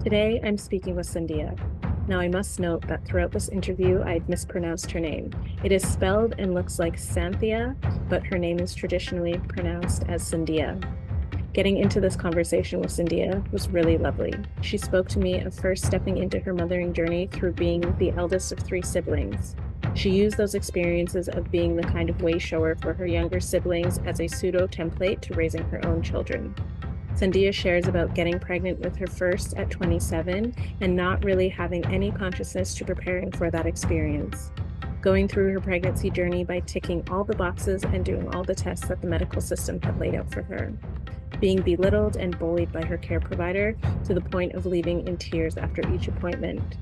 Today, I'm speaking with Sun-dhee-yah. Now, I must note that throughout this interview, I've mispronounced her name. It is spelled and looks like Santhiya, but her name is traditionally pronounced as Sun-dhee-yah. Getting into this conversation with Santhiya was really lovely. She spoke to me of first stepping into her mothering journey through being the eldest of three siblings. She used those experiences of being the kind of way shower for her younger siblings as a pseudo template to raising her own children. Santhiya shares about getting pregnant with her first at 27 and not really having any consciousness to preparing for that experience. Going through her pregnancy journey by ticking all the boxes and doing all the tests that the medical system had laid out for her. Being belittled and bullied by her care provider to the point of leaving in tears after each appointment.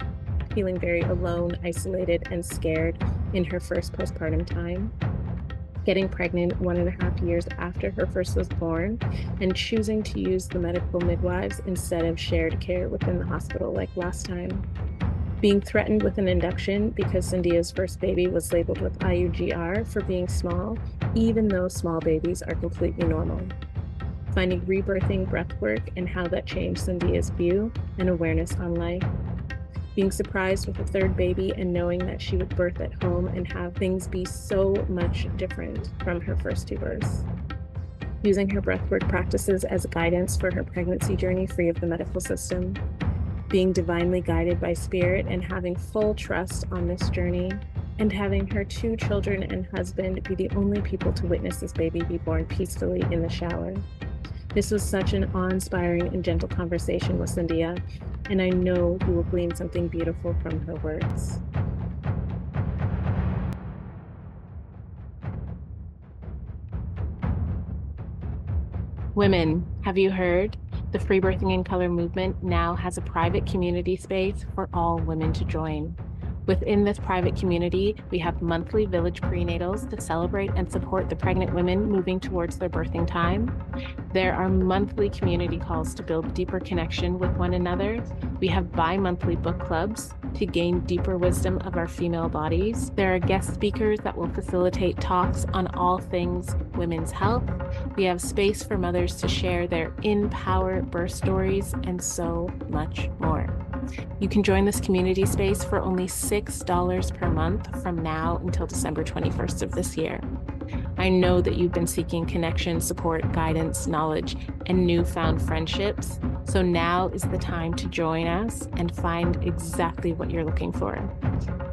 Feeling very alone, isolated, and scared in her first postpartum time, getting pregnant 1.5 years after her first was born, and choosing to use the medical midwives instead of shared care within the hospital like last time. Being threatened with an induction because Santhiya's first baby was labeled with IUGR for being small, even though small babies are completely normal. Finding rebirthing breathwork and how that changed Santhiya's view and awareness on life. Being surprised with a third baby and knowing that she would birth at home and have things be so much different from her first two births. Using her breathwork practices as guidance for her pregnancy journey free of the medical system. Being divinely guided by spirit and having full trust on this journey. And having her two children and husband be the only people to witness this baby be born peacefully in the shower. This was such an awe-inspiring and gentle conversation with Santhiya, and I know you will glean something beautiful from her words. Women, have you heard? The Free Birthing in Color movement now has a private community space for all women to join. Within this private community, we have monthly village prenatals to celebrate and support the pregnant women moving towards their birthing time. There are monthly community calls to build deeper connection with one another. We have bi-monthly book clubs to gain deeper wisdom of our female bodies. There are guest speakers that will facilitate talks on all things women's health. We have space for mothers to share their in-power birth stories and so much more. You can join this community space for only $6 per month from now until December 21st of this year. I know that you've been seeking connection, support, guidance, knowledge, and newfound friendships. So now is the time to join us and find exactly what you're looking for.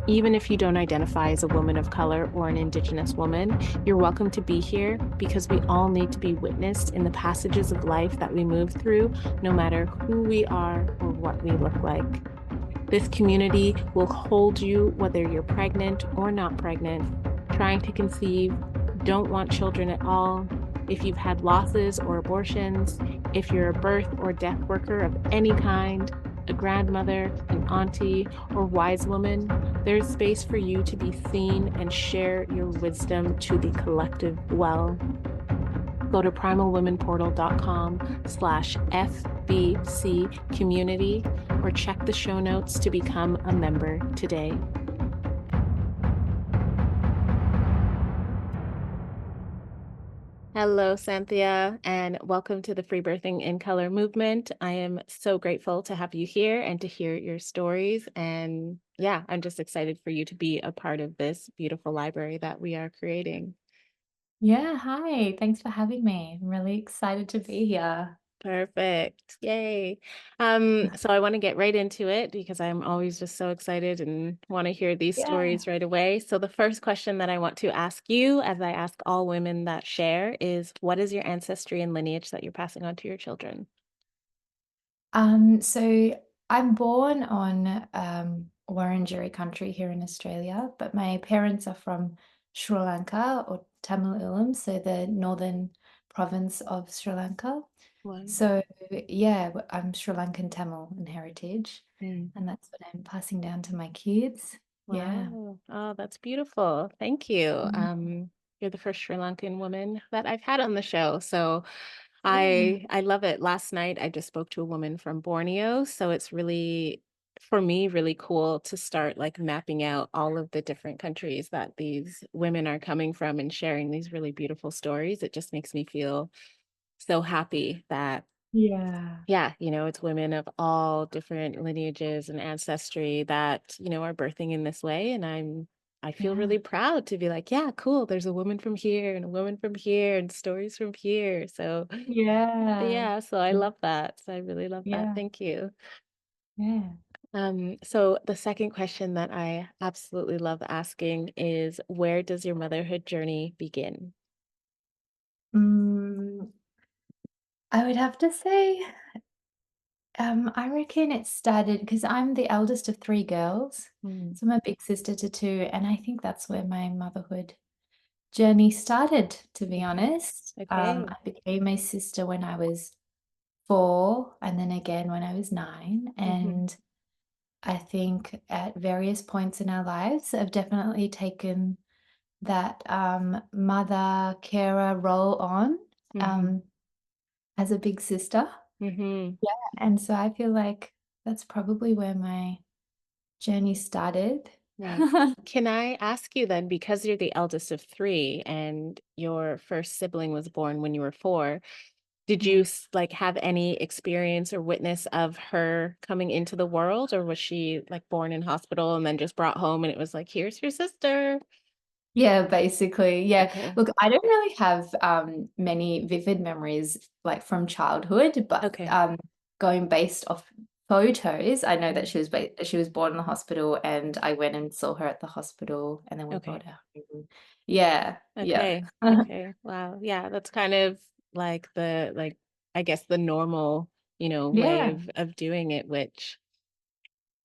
Even if you don't identify as a woman of color or an Indigenous woman, you're welcome to be here because we all need to be witnessed in the passages of life that we move through, no matter who we are or what we look like. This community will hold you whether you're pregnant or not pregnant, trying to conceive, don't want children at all, if you've had losses or abortions, if you're a birth or death worker of any kind, a grandmother, an auntie, or wise woman, there's space for you to be seen and share your wisdom to the collective well. Go to primalwomenportal.com/FBC community or check the show notes to become a member today. Hello, Santhiya, and welcome to the Free Birthing in Color movement. I am so grateful to have you here and to hear your stories. And yeah, I'm just excited for you to be a part of this beautiful library that we are creating. Yeah, hi. Thanks for having me. I'm really excited to be here. Perfect. Yay. So I want to get right into it because I'm always just so excited and want to hear these Yeah. stories right away. So the first question that I want to ask you, as I ask all women that share, is what is your ancestry and lineage that you're passing on to your children? So I'm born on Wurundjeri country here in Australia, but my parents are from Sri Lanka or Tamil Ulam, so the northern province of Sri Lanka. Wow. So yeah, I'm Sri Lankan Tamil in heritage, Mm. and that's what I'm passing down to my kids. Yeah. Wow. Oh, that's beautiful. Thank you. Mm. You're the first Sri Lankan woman that I've had on the show. So Yeah. I love it. Last night I just spoke to a woman from Borneo, so it's really for me really cool to start like mapping out all of the different countries that these women are coming from and sharing these really beautiful stories. It just makes me feel so happy that Yeah. Yeah, it's women of all different lineages and ancestry that, are birthing in this way. And I feel Yeah. really proud to be like, yeah, cool. There's a woman from here and a woman from here and stories from here. So Yeah. yeah, so I Mm, love that. So I really love that. yeah. Thank you. Yeah. So the second question that I absolutely love asking is, where does your motherhood journey begin? Mm, I would have to say, I reckon it started because I'm the eldest of three girls. Mm, So I'm a big sister to two, and I think that's where my motherhood journey started, to be okay. honest. Okay. I became a sister when I was 4, and then again when I was 9. Hmm. And I think at various points in our lives, I've definitely taken that mother carer role on Hmm. um, as a big sister. Hmm. Yeah, and so I feel like that's probably where my journey started. Right. Can I ask you then, because you're the eldest of three and your first sibling was born when you were 4, did you Yeah. like have any experience or witness of her coming into the world, or was she like born in hospital and then just brought home and it was like, here's your sister? Yeah, basically. Yeah. Okay. Look, I don't really have many vivid memories like from childhood, but Okay. going based off photos, I know that Mm. she was born in the hospital, and I went and saw her at the hospital, and then we brought Okay. her home. Yeah, yeah. Okay. Okay. Wow. Yeah, that's kind of like I guess the normal, way Yeah. of doing it, which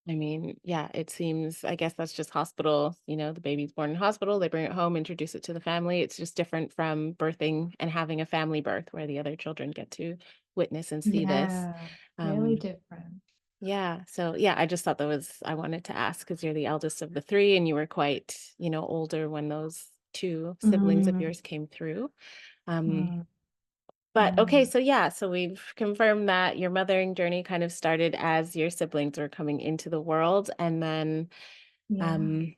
I mean, yeah, it seems, I guess that's just hospital, the baby's born in hospital, they bring it home, introduce it to the family. It's just different from birthing and having a family birth where the other children get to witness and see this. Yeah. Really Um, different. yeah, so yeah, I just thought I wanted to ask because you're the eldest of the three and you were quite, older when those two siblings of Mm, yours came through. Um, mm, but okay, mm. so yeah, so we've confirmed that your mothering journey kind of started as your siblings were coming into the world. And then, Yeah. um,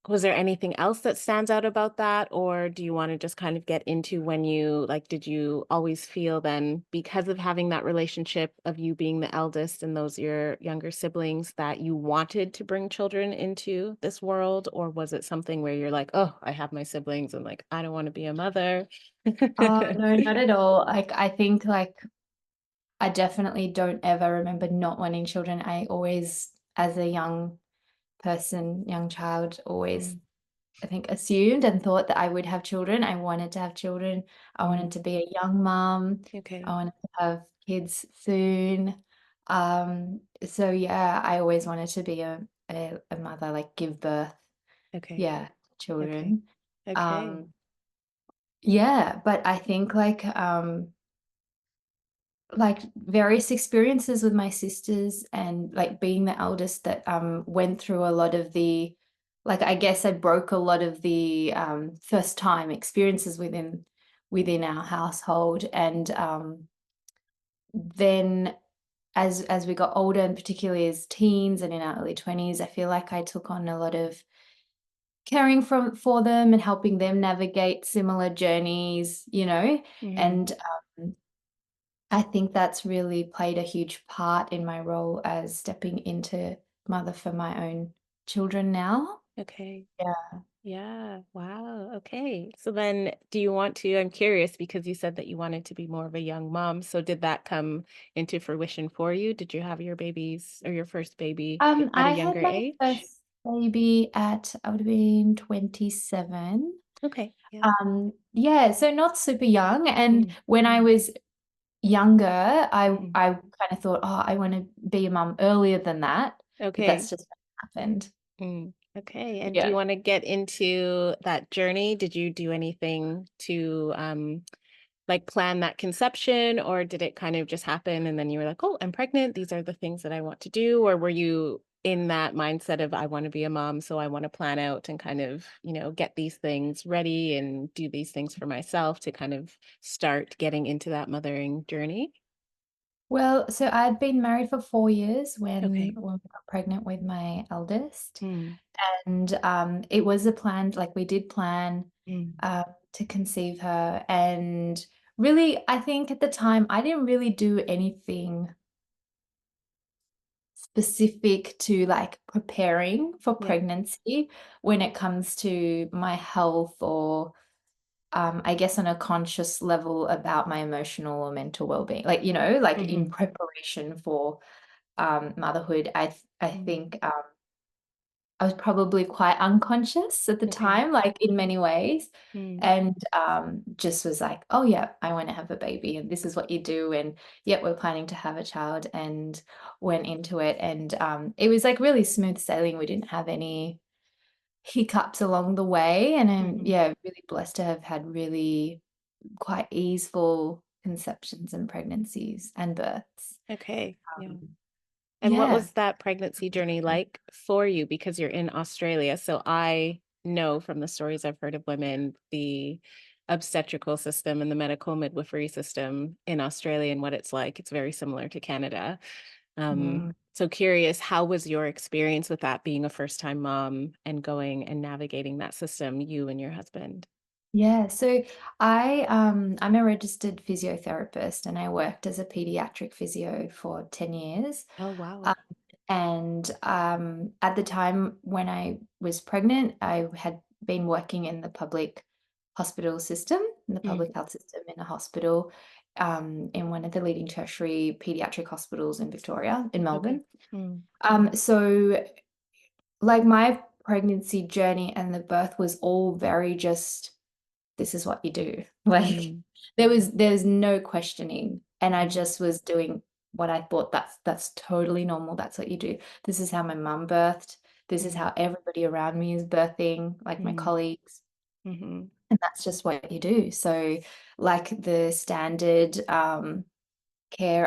was there anything else that stands out about that? Or do you want to just kind of get into when did you always feel then, because of having that relationship of you being the eldest and those your younger siblings, that you wanted to bring children into this world? Or was it something where you're like, oh, I have my siblings and like, I don't want to be a mother? Oh, no, not at all. Like, I think like I definitely don't ever remember not wanting children. I always, as a young person, young child, always, Mm, I think, assumed and thought that I would have children. I wanted to have children. I wanted mm, to be a young mom. I okay. wanted to have kids soon. So yeah, I always wanted to be a mother, like give birth, Okay. yeah, to Okay. children. Okay. Um, yeah, but I think like various experiences with my sisters and like being the eldest that went through a lot of the like I guess I broke a lot of the first time experiences within our household. And then as we got older, and particularly as teens and in our early 20s, I feel like I took on a lot of caring for them and helping them navigate similar journeys, Mhm. and I think that's really played a huge part in my role as stepping into mother for my own children now. Okay. Yeah. Yeah. Wow. Okay. So then I'm curious because you said that you wanted to be more of a young mom. So did that come into fruition for you? Did you have your babies or your first baby at a I younger had my age? first baby at I would have been 27. Okay. Yeah. Yeah, so not super young. And Mm. when I was younger, Mhm. I kind of thought, oh, I want to be a mum earlier than that, but Okay. that's just what happened. Mm. Okay. And do you Yeah. want to get into that journey? Did you do anything to like plan that conception, or did it kind of just happen and then you were like, "Oh, I'm pregnant. These are the things that I want to do," or were you in that mindset of I want to be a mom, so I want to plan out and kind of, get these things ready and do these things for myself to kind of start getting into that mothering journey? Well, so I'd been married for 4 years Okay. when we got pregnant with my eldest. Mm, And it was a plan, like we did plan mm, to conceive her. And really, I think at the time I didn't really do anything specific to like preparing for Yeah. pregnancy when it comes to my health or I guess on a conscious level about my emotional or mental well-being. Like, like in Mm-hmm. preparation for motherhood, I Mm. think I was probably quite unconscious at the Okay. time, like in many ways, Mm. and just was like, oh yeah, I want to have a baby, and this is what you do, and yeah, we're planning to have a child, and went into it, and it was like really smooth sailing. We didn't have any hiccups along the way, and I'm Mm-hmm. yeah, really blessed to have had really quite easeful conceptions and pregnancies and births. Okay. Yeah. Um, And what yeah. was that pregnancy journey like for you? Because you're in Australia. So I know from the stories I've heard of women, the obstetrical system and the medical midwifery system in Australia and what it's like. It's very similar to Canada. So curious, how was your experience with that being a first-time mom and going and navigating that system, you and your husband? Yeah, so I'm a registered physiotherapist and I worked as a pediatric physio for 10 years. Oh, wow. Um, and at the time when I was pregnant, I had been working in the public hospital system, in the Mm, public health system in a hospital, in one of the leading tertiary pediatric hospitals in Victoria, in okay. Melbourne. Mm, So like my pregnancy journey and the birth was all very just this is what you do. Like mm, there's no questioning. And I mhm, just was doing what I thought that's totally normal. That's what you do. This is how my mum birthed. This is mm, how everybody around me is birthing, like my mm, colleagues. mhm, And that's just what you do. So like the standard care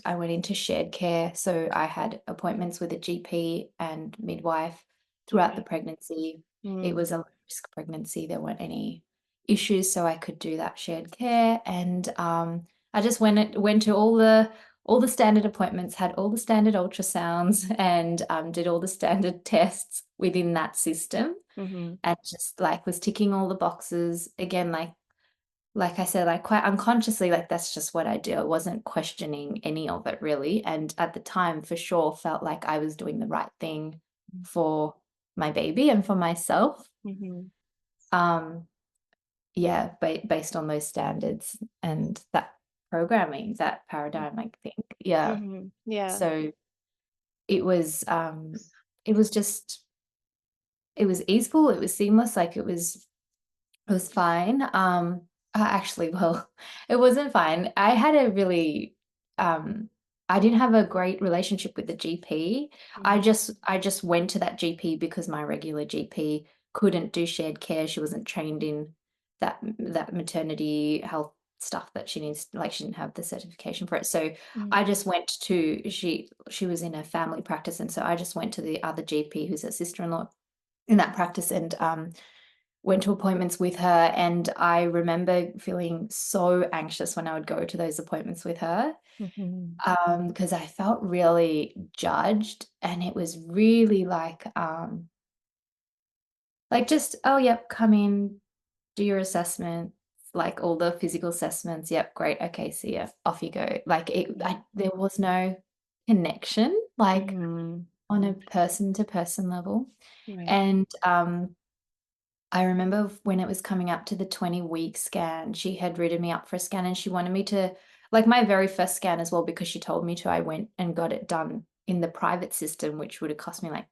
I went into shared care. So I had appointments with a GP and midwife throughout the okay. pregnancy. It Mm, was a low risk pregnancy. There weren't any issues, so I could do that shared care. And I just went to all the standard appointments, had all the standard ultrasounds, and did all the standard tests within that system, mhm, and just like was ticking all the boxes again, like I said, like quite unconsciously, like that's just what I do. I wasn't questioning any of it really. And at the time, for sure, felt like I was doing the right thing for my baby and for myself. mhm, Um, yeah, based on those standards and that programming, that paradigm, I think. Yeah. mhm, yeah. So it was it was just it was easeful, it was seamless, like it was fine. Actually, well, it wasn't fine. I didn't have a great relationship with the GP. Mm, I just went to that GP because my regular GP couldn't do shared care. She wasn't trained in that maternity health stuff that she needs, like she didn't have the certification for it. So I mm, just went to she was in a family practice, and so I just went to the other GP who's a sister-in-law in that practice, and went to appointments with her, and I remember feeling so anxious when I would go to those appointments with her, mhm, because I felt really judged, and it was really like just, "Oh, yep, come in, do your assessment," like all the physical assessments, "Yep, great, okay, see ya, off you go." Like mm, there was no connection, like mhm, on a person to person level, right. and I remember when it was coming up to the 20-week scan, she had written me up for a scan and she wanted me to, like my very first scan as well, because she told me to, I went and got it done in the private system, which would have cost me like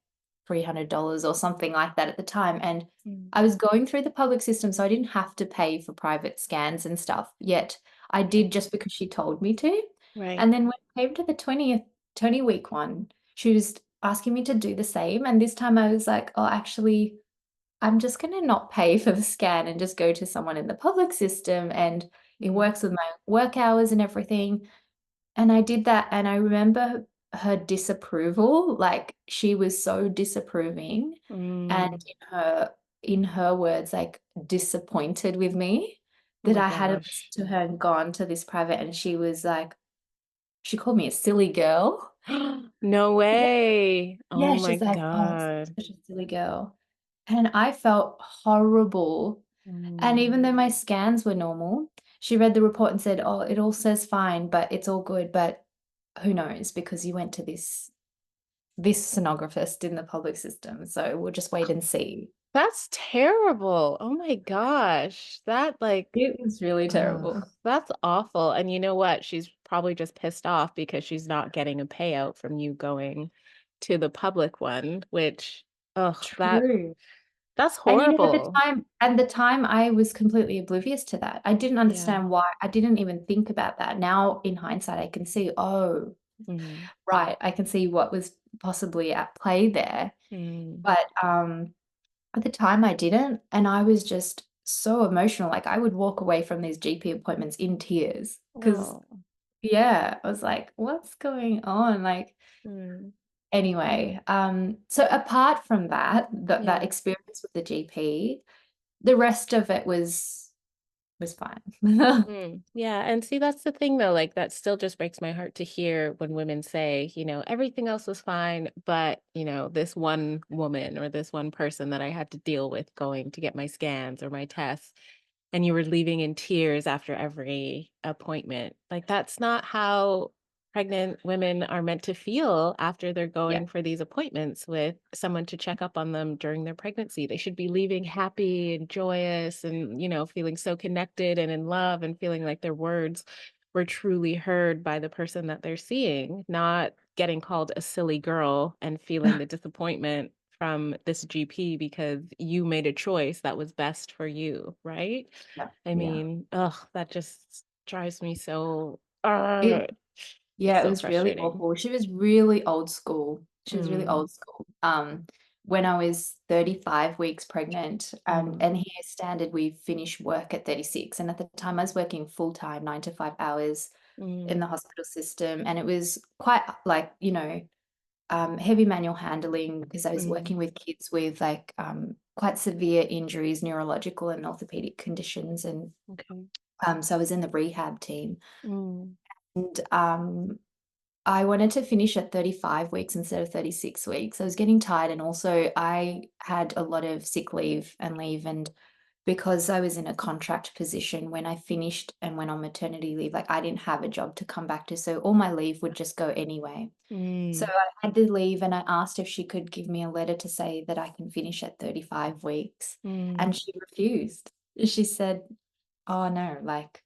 $300 or something like that at the time. And Mm, I was going through the public system, so I didn't have to pay for private scans and stuff. Yet I did okay, just because she told me to. right. And then when it came to the 20-week one, she was asking me to do the same. And this time I was like, oh, actually, I'm just gonna not pay for the scan and just go to someone in the public system, and it Mm, works with my work hours and everything. And I did that, and I remember her disapproval, like she was so disapproving and mm, in her words, like disappointed with me oh that my I hadn't gosh. listened to her and gone to this private, and she was like, she called me a silly girl. No way. Oh Yeah, my she's like, "Oh, God. such a silly girl." And I felt horrible. And even though Mm, my scans were normal, she read the report and said, "Oh, it all says fine, but it's all good, but who knows because you went to this sonographist in the public system, so we'll just wait and see." That's terrible. Oh my gosh. That like, It was really oh, terrible. that's awful. And you know what? She's probably just pissed off because she's not getting a payout from you going to the public one, which, oh, True. that's And, horrible. at the time, I was completely oblivious to that. I didn't Yeah. understand why. I didn't even think about that. Now, in hindsight, I can see, "Oh, Mm, right." I can see what was possibly at play there. mm. But, at the time, I didn't, and I was just so emotional. Like, I would walk away from these GP appointments in tears because, Oh. yeah, I was like, "What's going on?" Like, Mm. anyway, so apart from that, that Yeah. experience with the GP, the rest of it was fine. Mm, yeah, and see, that's the thing though, like that still just breaks my heart to hear when women say, everything else was fine, but, this one woman or this one person that I had to deal with going to get my scans or my tests, and you were leaving in tears after every appointment. Like that's not how pregnant women are meant to feel after they're Yeah, going for these appointments with someone to check up on them during their pregnancy. They should be leaving happy and joyous and, feeling so connected and in love and feeling like their words were truly heard by the person that they're seeing, not getting called a silly girl and feeling the disappointment from this GP because you made a choice that was best for you, right? yeah, I yeah. mean, ugh, that just drives me so It it's Yeah, it so was really frustrating. awful. She was really old school. She was really Mm, old school. When I was 35 weeks pregnant, mhm, and here standard, we finish work at 36, and at the time I was working full time, 9 to 5 hours in mm, the hospital system, and it was quite like, heavy manual handling because I was mm, working with kids with like, quite severe injuries, neurological and orthopedic conditions, and, okay. so I was in the rehab team. Mm, And, I wanted to finish at 35 weeks instead of 36 weeks. I was getting tired, and also I had a lot of sick leave and leave, and because I was in a contract position when I finished and went on maternity leave, like, I didn't have a job to come back to, so all my leave would just go anyway. So mm, I had to leave, and I asked if she could give me a letter to say that I can finish at 35 weeks, mm. and she refused. She said, "Oh, no, like,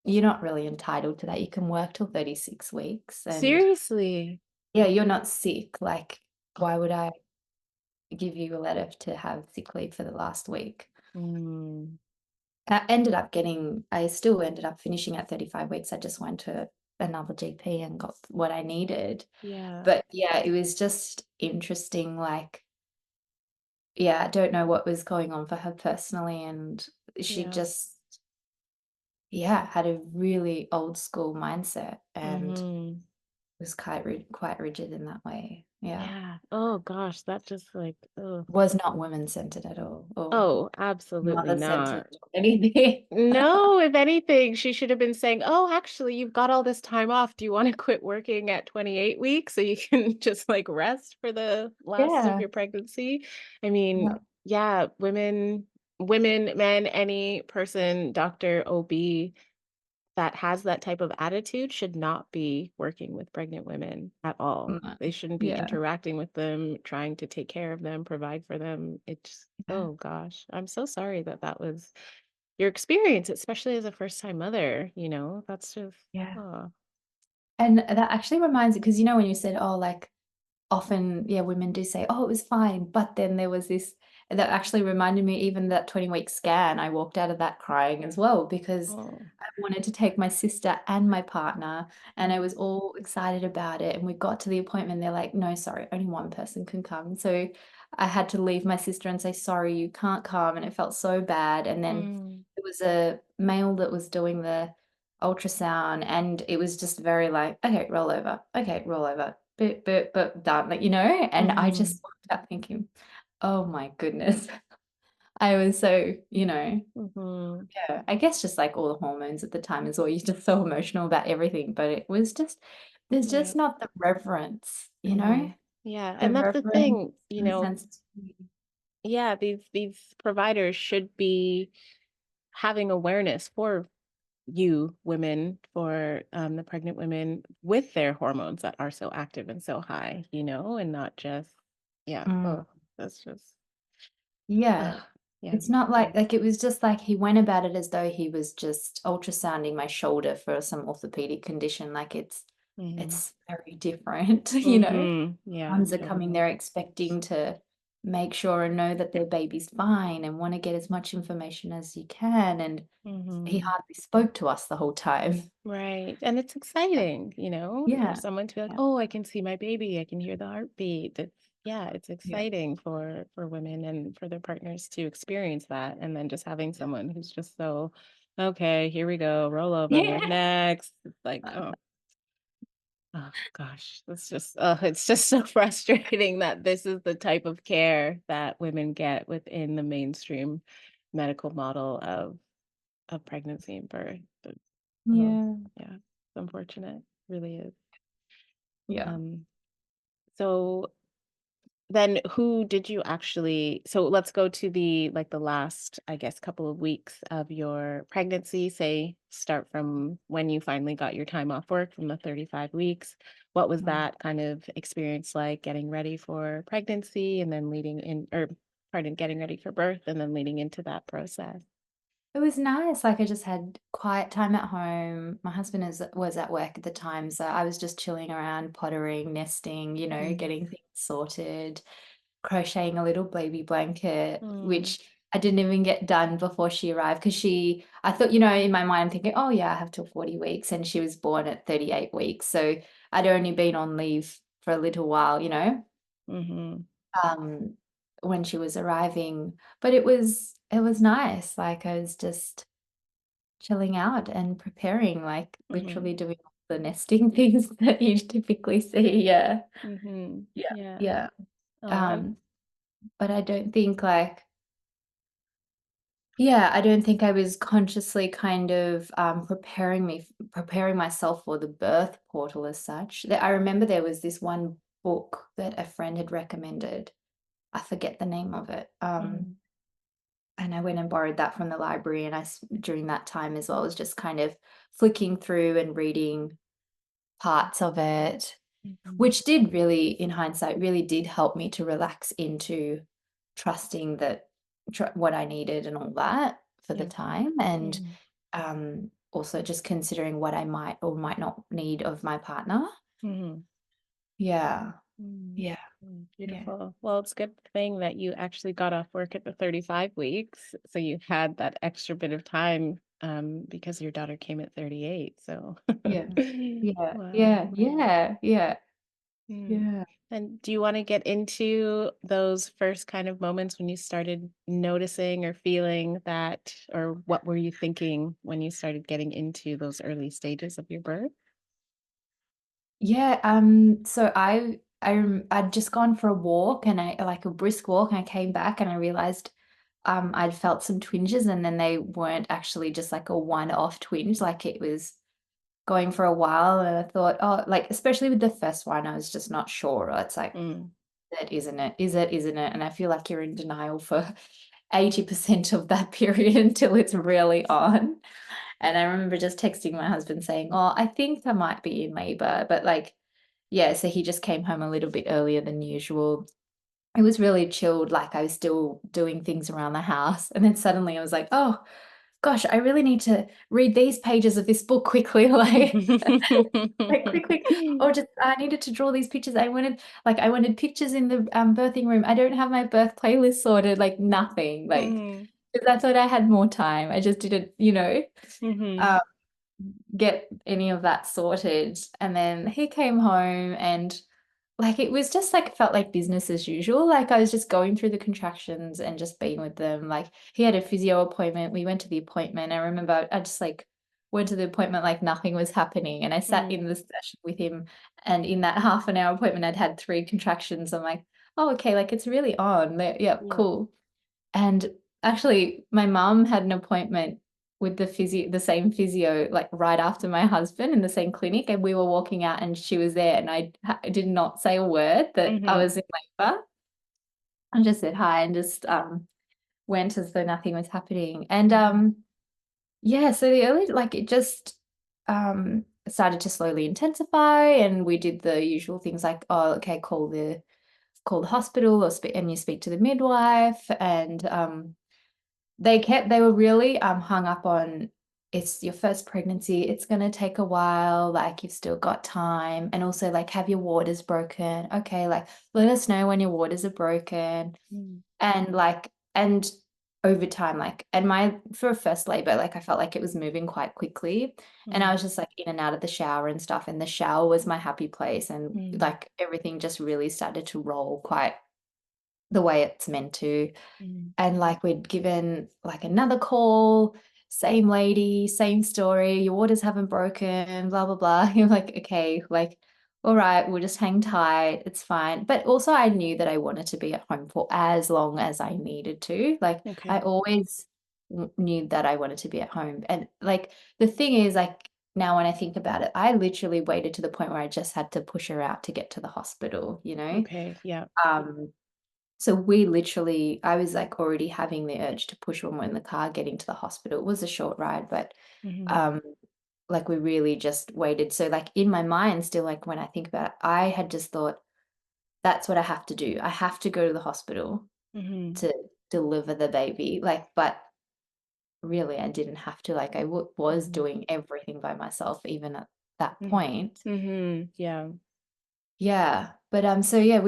you're not really entitled to that. You can work till 36 weeks, and Seriously? yeah, you're not sick. Like, why would I give you a letter to have sick leave for the last week?" Mm, I still ended up finishing at 35 weeks. I just went to another GP and got what I needed. yeah, But yeah, it was just interesting. Like, yeah, I don't know what was going on for her personally. And she yeah. just, yeah, had a really old school mindset and Mhm. was quite rigid in that way. Yeah. Yeah. Oh gosh, that just like, oh. Was not women-centered at all or Oh, absolutely mother-centered not. or anything. No, if anything, she should have been saying, "Oh, actually, you've got all this time off. Do you wanna quit working at 28 weeks so you can just, like, rest for the last of Yeah. your pregnancy?" I mean, Yeah. yeah, women, men, any person, doctor, OB that has that type of attitude should not be working with pregnant women at all. No. They shouldn't be Yeah. interacting with them, trying to take care of them, provide for them. It's Yeah. oh gosh, I'm so sorry that that was your experience, especially as a first-time mother, that's just Yeah. oh. And that actually reminds me, because when you said, "Oh, like, often, yeah, women do say, 'Oh, it was fine,' but then there was this," that actually reminded me, even that 20-week scan, I walked out of that crying as well because Oh. I wanted to take my sister and my partner, and I Mm, was all excited about it, and we got to the appointment, they're like, "No, sorry, only one person can come." So I had to leave my sister and say, "Sorry, you can't come," and it felt so bad, and then mm, it was a male that was doing the ultrasound, and it was just very like, okay, roll over, boop, done," like, and I mhm, just walked out thinking, "Oh my goodness." I was so, mhm. yeah, I guess just like all the hormones at the time as well, you're just so emotional about everything, but it was just there's just Right. not the reverence, Mhm. Yeah, the and that's the reverence thing, and the sensitivity. yeah, these providers should be having awareness for you women, for the pregnant women with their hormones that are so active and so high, and not just, yeah. Mm. Oh, that's just, Yeah. uh, yeah. It's not like it was just like he went about it as though he was just ultrasounding my shoulder for some orthopedic condition. Like Mm-hmm. it's very different, you know. Mm-hmm. Yeah, Moms are coming totally. there expecting to make sure and know that their baby's fine and want to get as much information as you can. And he Mm-hmm. hardly spoke to us the whole time. Right. And it's exciting, for Yeah. someone to be like, Yeah. oh, I can see my baby, I can hear the heartbeat. Yeah, it's Yeah. exciting for women and for their partners to experience that. And then just having someone who's just so, okay, here we go, roll over, Yeah. next. It's like, oh gosh, it's just so frustrating that this is the type of care that women get within the mainstream medical model of pregnancy and birth. Oh, Yeah. yeah, it's unfortunate, really is. Yeah. Um, so then who did you actually, so let's go to the last, I guess, couple of weeks of your pregnancy, say start from when you finally got your time off work from the 35 weeks. What was Mm. that kind of experience like, getting ready for pregnancy and then leading in, or pardon, getting ready for birth and then leading into that process? It was nice, like, I just had quiet time at home. My husband was at work at the time, so I was just chilling around, pottering, nesting, Mm, getting things sorted, crocheting a little baby blanket, mm, which I didn't even get done before she arrived because I thought, in my mind, I'm thinking, "Oh, yeah, I have till 40 weeks," and she was born at 38 weeks, so I'd only been on leave for a little while, mhm, um, when she was arriving, but it was nice, like, I was just chilling out and preparing, like, mhm, literally doing all the nesting things that you typically see, yeah. mhm. Yeah, Yeah. yeah, Oh, and um, but I don't think, like yeah, I don't think I was consciously kind of, preparing myself for the birth portal as such. I remember there was this one book that a friend had recommended. I forget the name of it, mhm, and I went and borrowed that from the library, and during that time as well, was just kind of flicking through and reading parts of it, mhm, which did really, in hindsight, really did help me to relax into trusting that what I needed and all that for the yeah. time, and Mhm. also just considering what I might or might not need of my partner. Mhm. Yeah, Mm. yeah, yeah, Beautiful. Well, it's a good thing that you actually got off work at the 35 weeks, so you had that extra bit of time, because your daughter came at 38. So, yeah, yeah, wow. yeah, yeah, yeah, Mm. yeah. And do you want to get into those first kind of moments when you started noticing or feeling that, or what were you thinking when you started getting into those early stages of your birth? Yeah, so I'd just gone for a walk and I like a brisk walk and I came back and I realized I'd felt some twinges and then they weren't actually just like a one-off twinge, like it was going for a while and I thought, oh, like especially with the first one, I was just not sure. It's like, Mm. that isn't it? Is it, isn't it? And I feel like you're in denial for 80% of that period until it's really on. And I remember just texting my husband saying, "Oh, I think I might be in labor." But like, yeah, so he just came home a little bit earlier than usual. It was really chilled, like I was still doing things around the house. And then suddenly I was like, "Oh gosh, I really need to read these pages of this book quickly." Like quick, quick. Or just I needed to draw these pictures. I wanted pictures in the birthing room. I don't have my birth playlist sorted, like nothing. Like Mhm. 'cause I thought I had more time. I just didn't, Mhm. um, get any of that sorted. And then he came home and like it was just like felt like business as usual. Like I was just going through the contractions and just being with them. Like he had a physio appointment. We went to the appointment. I remember I just like went to the appointment like nothing was happening. And I sat Mm. in the session with him. And in that half an hour appointment, I'd had 3 contractions. I'm like, oh, okay, like it's really on. Yeah, Yeah. cool. And actually, my mum had an appointment with the same physio, like right after my husband in the same clinic, and we were walking out, and she was there, and I did not say a word that I Mhm. was in labor. I just said hi and just went as though nothing was happening. And Yeah, so the early like, it just, started to slowly intensify, and we did the usual things like, "Oh, okay, call the hospital or speak and you speak to the midwife," and, they were really, hung up on, "It's your first pregnancy, it's gonna take a while, like, you've still got time," and also, like, "Have your waters broken? Okay, like, let us know when your waters are broken." Mm, And, like and over time, like and my for a first labor, like, I felt like it was moving quite quickly, and I mm, was just, like, in and out of the shower and stuff, and the shower was my happy place, and, mm, like, everything just really started to roll quite the way it's meant to. mm, And, like, we'd given, like, another call, same lady, same story, "Your waters haven't broken, blah, blah, blah." You're like, "Okay, like, alright, we'll just hang tight, it's fine." But also I knew that I wanted to be at home for as long as I needed to. Like, I okay. always knew that I wanted to be at home. And, like, the thing is, like, now when I think about it, I literally waited to the point where I just had to push her out to get to the hospital, you know? Okay. Yeah. Um so we literally I was, like, already having the urge to push when we're in the car getting to the hospital. It was a short ride, but, Hmm. um, like, we really just waited. So, like, in my mind still, like, when I think about it, I had just thought, "That's what I have to do. I have to go to the hospital Hmm. to deliver the baby." Like, but really I didn't have to. Like, I was Hmm. doing everything by myself even at that Hmm. point. Yeah. Yeah, but, so yeah,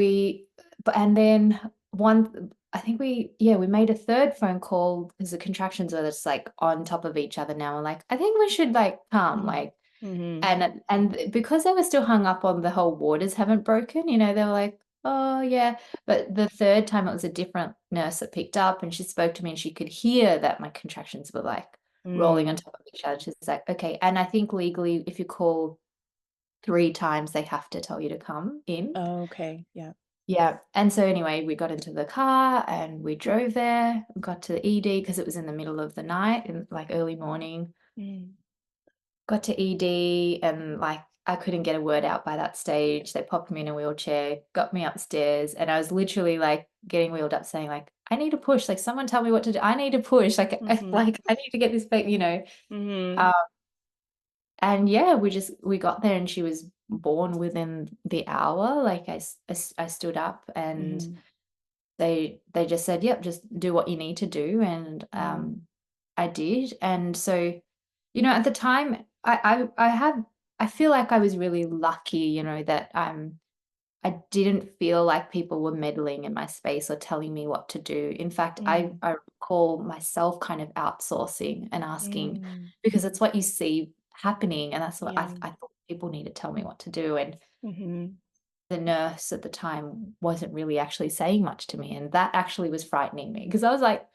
and then one I think we made a third phone call because the contractions are just, like, on top of each other now. We're like, "I think we should, like, come," Hmm. like, Hmm. and because they were still hung up on the whole waters haven't broken, you know, they were like, "Oh, yeah," but the third time it was a different nurse that picked up, and she spoke to me, and she could hear that my contractions were, like, rolling on Mm. top of each other. She's like, "Okay," and I think legally, if you call 3 times, they have to tell you to come in. Oh, okay. Yeah. Yeah, and so anyway, we got into the car and we drove there, got to the ED because it was in the middle of the night and, like, early morning. Mm. Got to ED and, like, I couldn't get a word out by that stage. They popped me in a wheelchair, got me upstairs, and I was literally, like, getting wheeled up saying, like, "I need to push, like, someone tell me what to do. I need to push, like, Mhm. I need to get this baby," you know? Mhm. Um, and yeah, we got there and she was born within the hour. Like, I stood up and Mhm. they just said, "Yep, just do what you need to do," and, Mm. I did, and so, you know, at the time, I feel like I was really lucky, you know, that, I didn't feel like people were meddling in my space or telling me what to do. In fact, Mm. I recall myself kind of outsourcing and asking Mm. because it's what you see happening, and that's what Yeah. I thought people need to tell me what to do, and Mhm. the nurse at the time wasn't really actually saying much to me, and that actually was frightening me because I was like,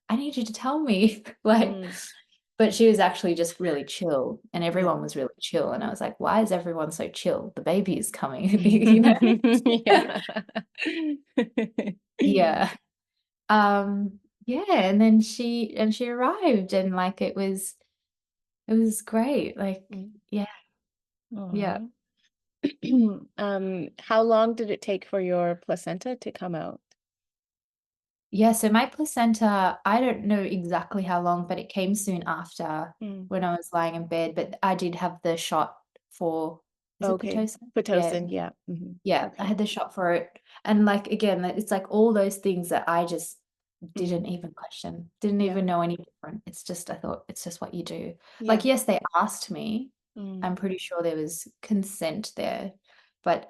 "I need you to tell me," like, Mm. but she was actually just really chill, and Yeah. everyone was really chill, and I was like, "Why is everyone so chill? The baby is coming," you know? Yeah. Yeah. Yeah, and then she arrived, and, like, it was great, like, Mm. yeah, yeah. Aw. How long did it take for your placenta to come out? Yeah, so my placenta, I don't know exactly how long, but it came soon after Mm. when I was lying in bed, but I did have the shot for is it Okay. Pitocin? Yeah, Pitocin, yeah. Mhm. yeah, I Okay. had the shot for it, and, like, again, it's like all those things that I just didn't Mhm. even question, didn't Yeah. even know any different. It's just I thought it's just what you do. Like, Yeah. yes, they asked me. Mm. I'm pretty sure there was consent there, but,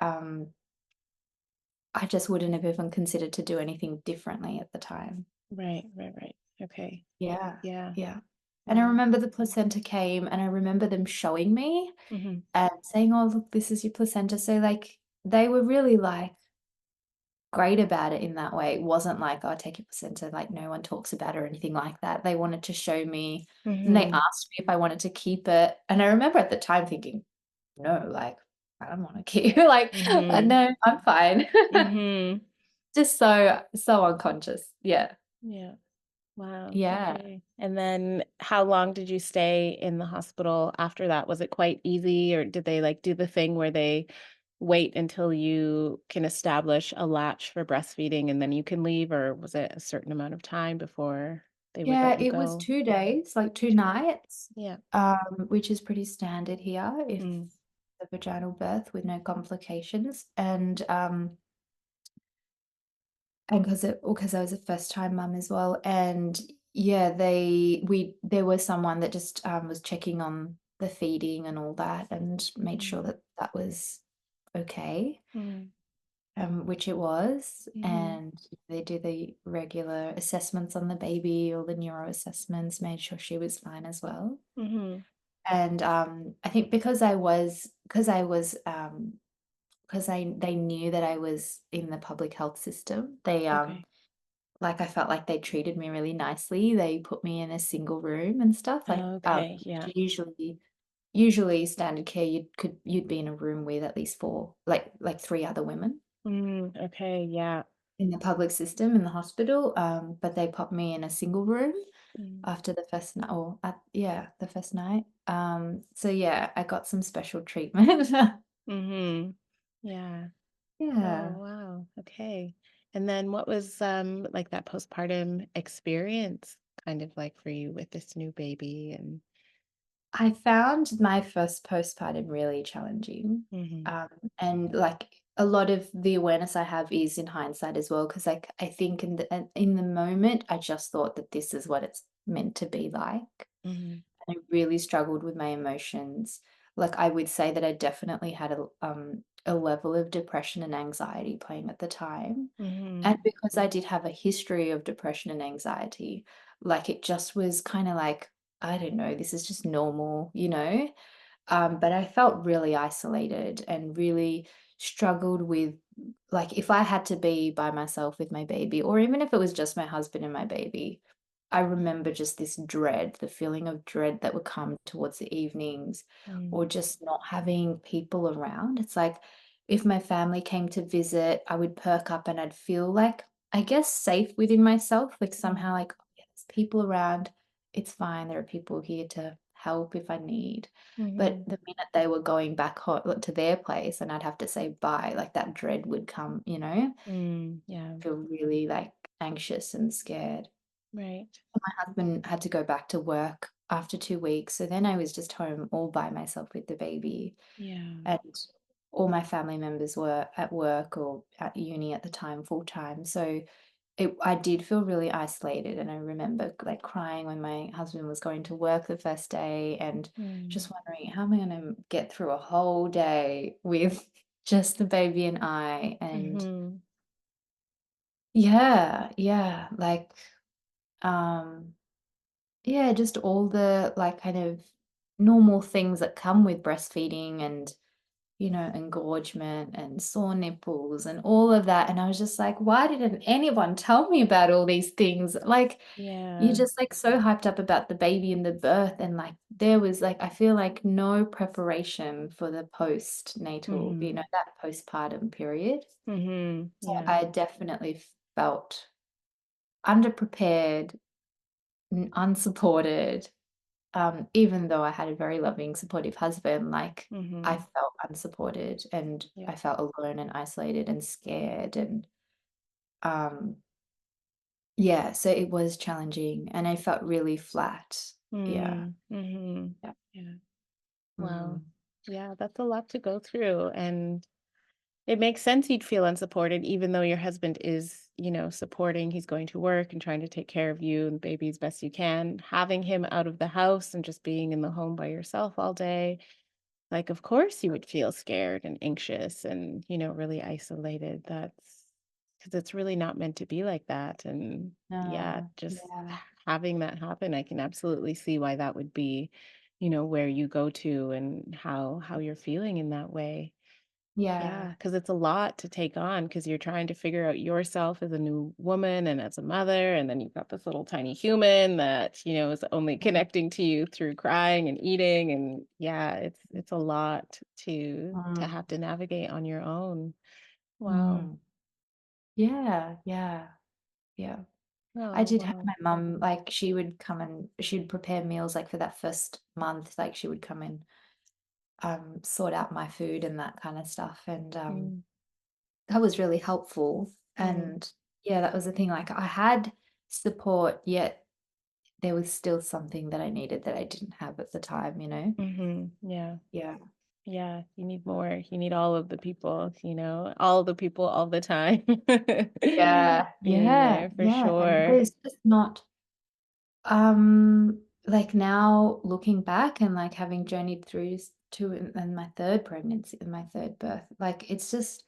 I just wouldn't have even considered to do anything differently at the time. Right, right, right. Okay. Yeah, Yeah. yeah. And I Wow. remember the placenta came, and I remember them showing me Mhm. and saying, "Oh, look, this is your placenta." So, like, they were really, like, great about it in that way. It wasn't like, "Oh, take your placenta," like, no one talks about it or anything like that. They wanted to show me, and they Mhm. asked me if I wanted to keep it, and I remember at the time thinking, "No, like, I don't wanna keep like, Mhm. no, I'm fine." Mhm. Just so unconscious. Yeah. Yeah. Wow. Yeah. Okay. And then how long did you stay in the hospital after that? Was it quite easy, or did they like do the thing where they wait until you can establish a latch for breastfeeding and then you can leave, or was it a certain amount of time before? they would Yeah, let you it was go? 2 days, like 2 2 days. nights, Yeah. which is pretty standard here if Mm, a vaginal birth with no complications, and because I was a first-time mum as well, and yeah, there was someone that just, was checking on the feeding and all that and made sure mm, that that was okay, mm, which it was, mhm, and they do the regular assessments on the baby, all the neuro assessments, made sure she was fine as well. mhm. And, I think because they knew that I was in the public health system, Okay. like, I felt like they treated me really nicely. They put me in a single room and stuff, like, Okay, which yeah. usually standard care, you'd be in a room with at least 4, like 3 other women Okay, yeah. in the public system in the hospital, but they popped me in a single room Mm, after the first night or at yeah, the first night. So yeah, I got some special treatment. mhm. Yeah. Oh, Yeah. wow. Okay. And then what was, like, that postpartum experience kind of like for you with this new baby and I found my first postpartum really challenging. mhm, Um, and like a lot of the awareness I have is in hindsight as well, because like I think in the moment I just thought that this is what it's meant to be like. mhm, I really struggled with my emotions. Like I would say that I definitely had a level of depression and anxiety playing at the time. mhm, And because I did have a history of depression and anxiety, like it just was kind of like, I don't know, this is just normal, you know? But I felt really isolated and really struggled with, like, if I had to be by myself with my baby, or even if it was just my husband and my baby, I remember just this dread, the feeling of dread that would come towards the evenings, mm, or just not having people around. It's like if my family came to visit, I would perk up and I'd feel like, I guess, safe within myself, like somehow, mm, like, "Oh, yeah, there's people around. It's fine. There are people here to help if I need." But mhm, the minute they were going back to their place and I'd have to say bye, like that dread would come, yeah, feel really like anxious and scared. right. My husband had to go back to work after 2 weeks, so then I was just home all by myself with the baby, Yeah. and all my family members were at work or at uni at the time full time, so I did feel really isolated, and I remember, like, crying when my husband was going to work the first day and Mm, just wondering, "How am I gonna get through a whole day with just the baby and I?" And mhm, yeah, like, um yeah, just all the, like, kind of normal things that come with breastfeeding and, engorgement and sore nipples and all of that, and I was just like, "Why didn't anyone tell me about all these things?" Like, you're yeah, just, like, so hyped up about the baby and the birth, and, like, there was, like, I feel like no preparation for the postnatal, mhm, that postpartum period. So yeah, I definitely felt underprepared, unsupported. Even though I had a very loving, supportive husband, like, I mhm, felt unsupported and yeah, I felt alone and isolated and scared and, um, yeah, so it was challenging and I felt really flat. Yeah, mhm, yeah. yeah. Wow. Mm. Yeah, that's a lot to go through, and it makes sense you'd feel unsupported even though your husband is, supporting. He's going to work and trying to take care of you and the baby as best you can. Having him out of the house and just being in the home by yourself all day, like, of course you would feel scared and anxious and, really isolated. That's because it's really not meant to be like that. And yeah, No, just yeah, having that happen, I can absolutely see why that would be, where you go to and how you're feeling in that way. Yeah, yeah, because it's a lot to take on because you're trying to figure out yourself as a new woman and as a mother, and then you've got this little tiny human that, is only mm, connecting to you through crying and eating, and yeah, it's a lot to mm, have to navigate on your own. Wow. mm. Yeah, yeah, yeah. I Oh, did have wow. my mum, like, she'd prepare meals, like, for that first month, like, she would come and, sort out my food and that kinda stuff, and, Mm, that was really helpful, mm, and yeah, that was the thing, like, I had support, yet there was still something that I needed that I didn't have at the time, you know? Yeah. Yeah. Yeah. You need more. You need all of the people, all the people all the time Yeah, being yeah, there for yeah, and sure. there's just not, like, now looking back and, like, having journeyed through 2 and my 3rd pregnancy and my 3rd birth, like, it's just,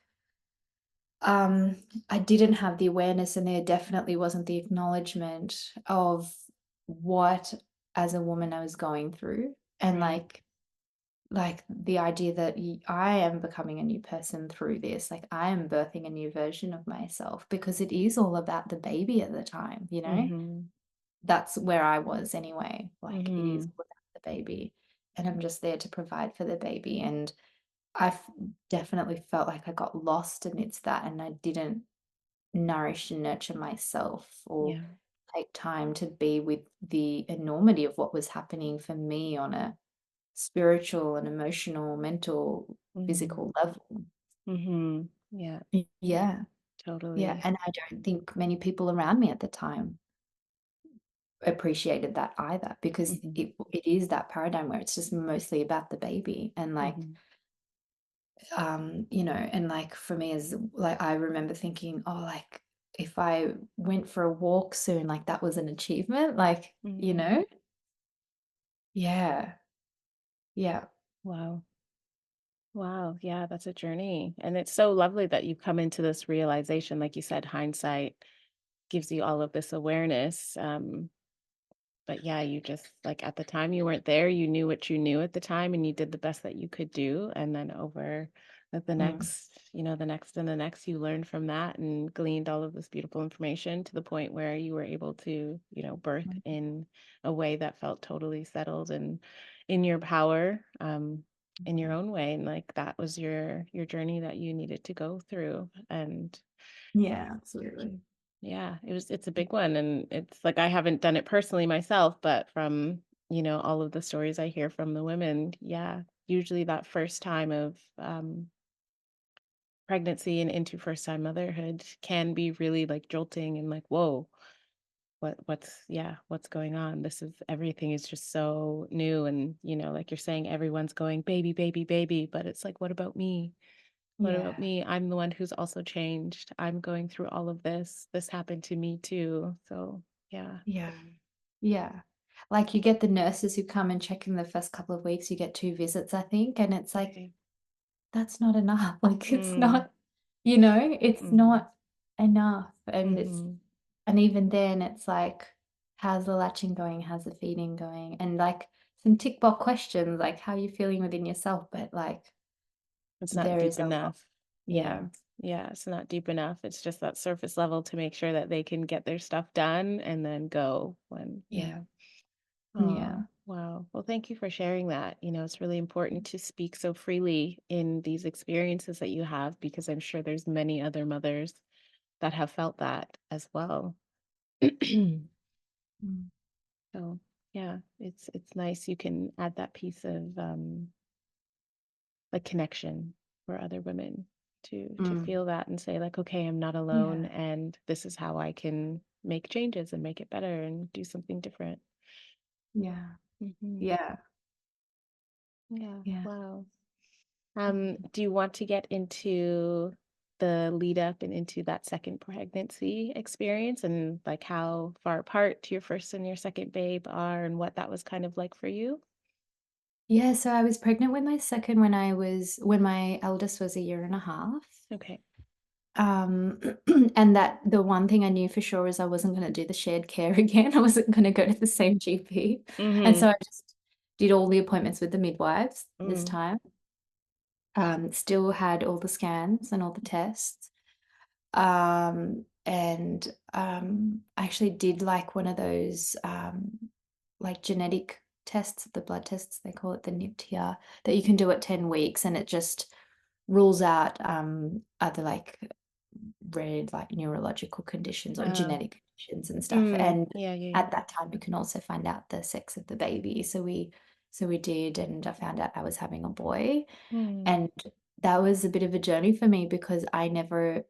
um, I didn't have the awareness and there definitely wasn't the acknowledgement of what, as a woman, I was going through, and, Right. like, the idea that I am becoming a new person through this, like, I am birthing a new version of myself because it is all about the baby at the time, you know? Mhm. That's where I was anyway, like, it is Mhm. all about the baby, and I'm just there to provide for the baby, and I've definitely felt like I got lost amidst that, and I didn't nourish and nurture myself or Yeah. take time to be with the enormity of what was happening for me on a spiritual and emotional, mental, Mhm. physical level. Mhm. Yeah, Yeah, yeah, totally. and I don't think many people around me at the time appreciated that either because Mhm. it is that paradigm where it's just mostly about the baby and, like, Mhm. you know, and, like, for me as like, I remember thinking, "Oh, like, if I went for a walk soon, like, that was an achievement," like, you Mhm. know? Yeah, yeah. Wow. Wow. Yeah, that's a journey. And it's so lovely that you've come into this realization. Like you said, hindsight gives you all of this awareness. But yeah, you just like at the time you weren't there, you knew what you knew at the time and you did the best that you could do. And then over the Mm, next, the next and the next, you learned from that and gleaned all of this beautiful information to the point where you were able to, birth mm, in a way that felt totally settled and in your power, in your own way. And like that was your journey that you needed to go through. And yeah, absolutely. yeah, it's a big one, and it's like I haven't done it personally myself, but from, all of the stories I hear from the women, yeah, usually that first time of pregnancy and into first time motherhood can be really like jolting and like, whoa, what's going on? This is everything is just so new, and like you're saying, everyone's going baby, baby, baby, but it's like, what about me? What about Yeah, me? I'm the one who's also changed. I'm going through all of this. This happened to me too. So, yeah. yeah, yeah. Like, you get the nurses who come and check in the first couple of weeks, you get 2 visits, I think, and it's like, Right. that's not enough, like, it's Mm, not, you know, it's mhm, not enough, and it's mhm. and even then, it's like, how's the latching going? How's the feeding going? And, like, some tick box questions, like, how are you feeling within yourself? But, like, It's not there deep is a lot. enough. Yeah. Yeah. Yeah, it's not deep enough. It's just that surface level to make sure that they can get their stuff done and then go when, Yeah. Oh, Yeah. wow. Well, thank you for sharing that. It's really important to speak so freely in these experiences that you have because I'm sure there's many other mothers that have felt that as well. Mm. So, yeah, it's nice you can add that piece of like connection for other women to Mm. feel that and say like, okay, I'm not alone, Yeah. and this is how I can make changes and make it better and do something different. Yeah. Hmm. Yeah. Yeah. Yeah. Wow. Do you want to get into the lead up and into that second pregnancy experience and like how far apart your first and your second babe are and what that was kind of like for you? Yeah, so I was pregnant with my second when my eldest was a year and a half. Okay. Um, and that the one thing I knew for sure is I wasn't gonna do the shared care again. I wasn't gonna go to the same GP. And so Mhm. I just did all the appointments with the midwives this Mm. time. Still had all the scans and all the tests. I actually did like one of those like genetic tests, the blood tests, they call it the Niptia, that you can do at 10 weeks and it just rules out other like rare like neurological conditions or Uh, genetic conditions and stuff. And yeah, yeah, yeah. at that time you can also find out the sex of the baby. So we did, and I found out I was having a boy. Mm. And that was a bit of a journey for me because I never,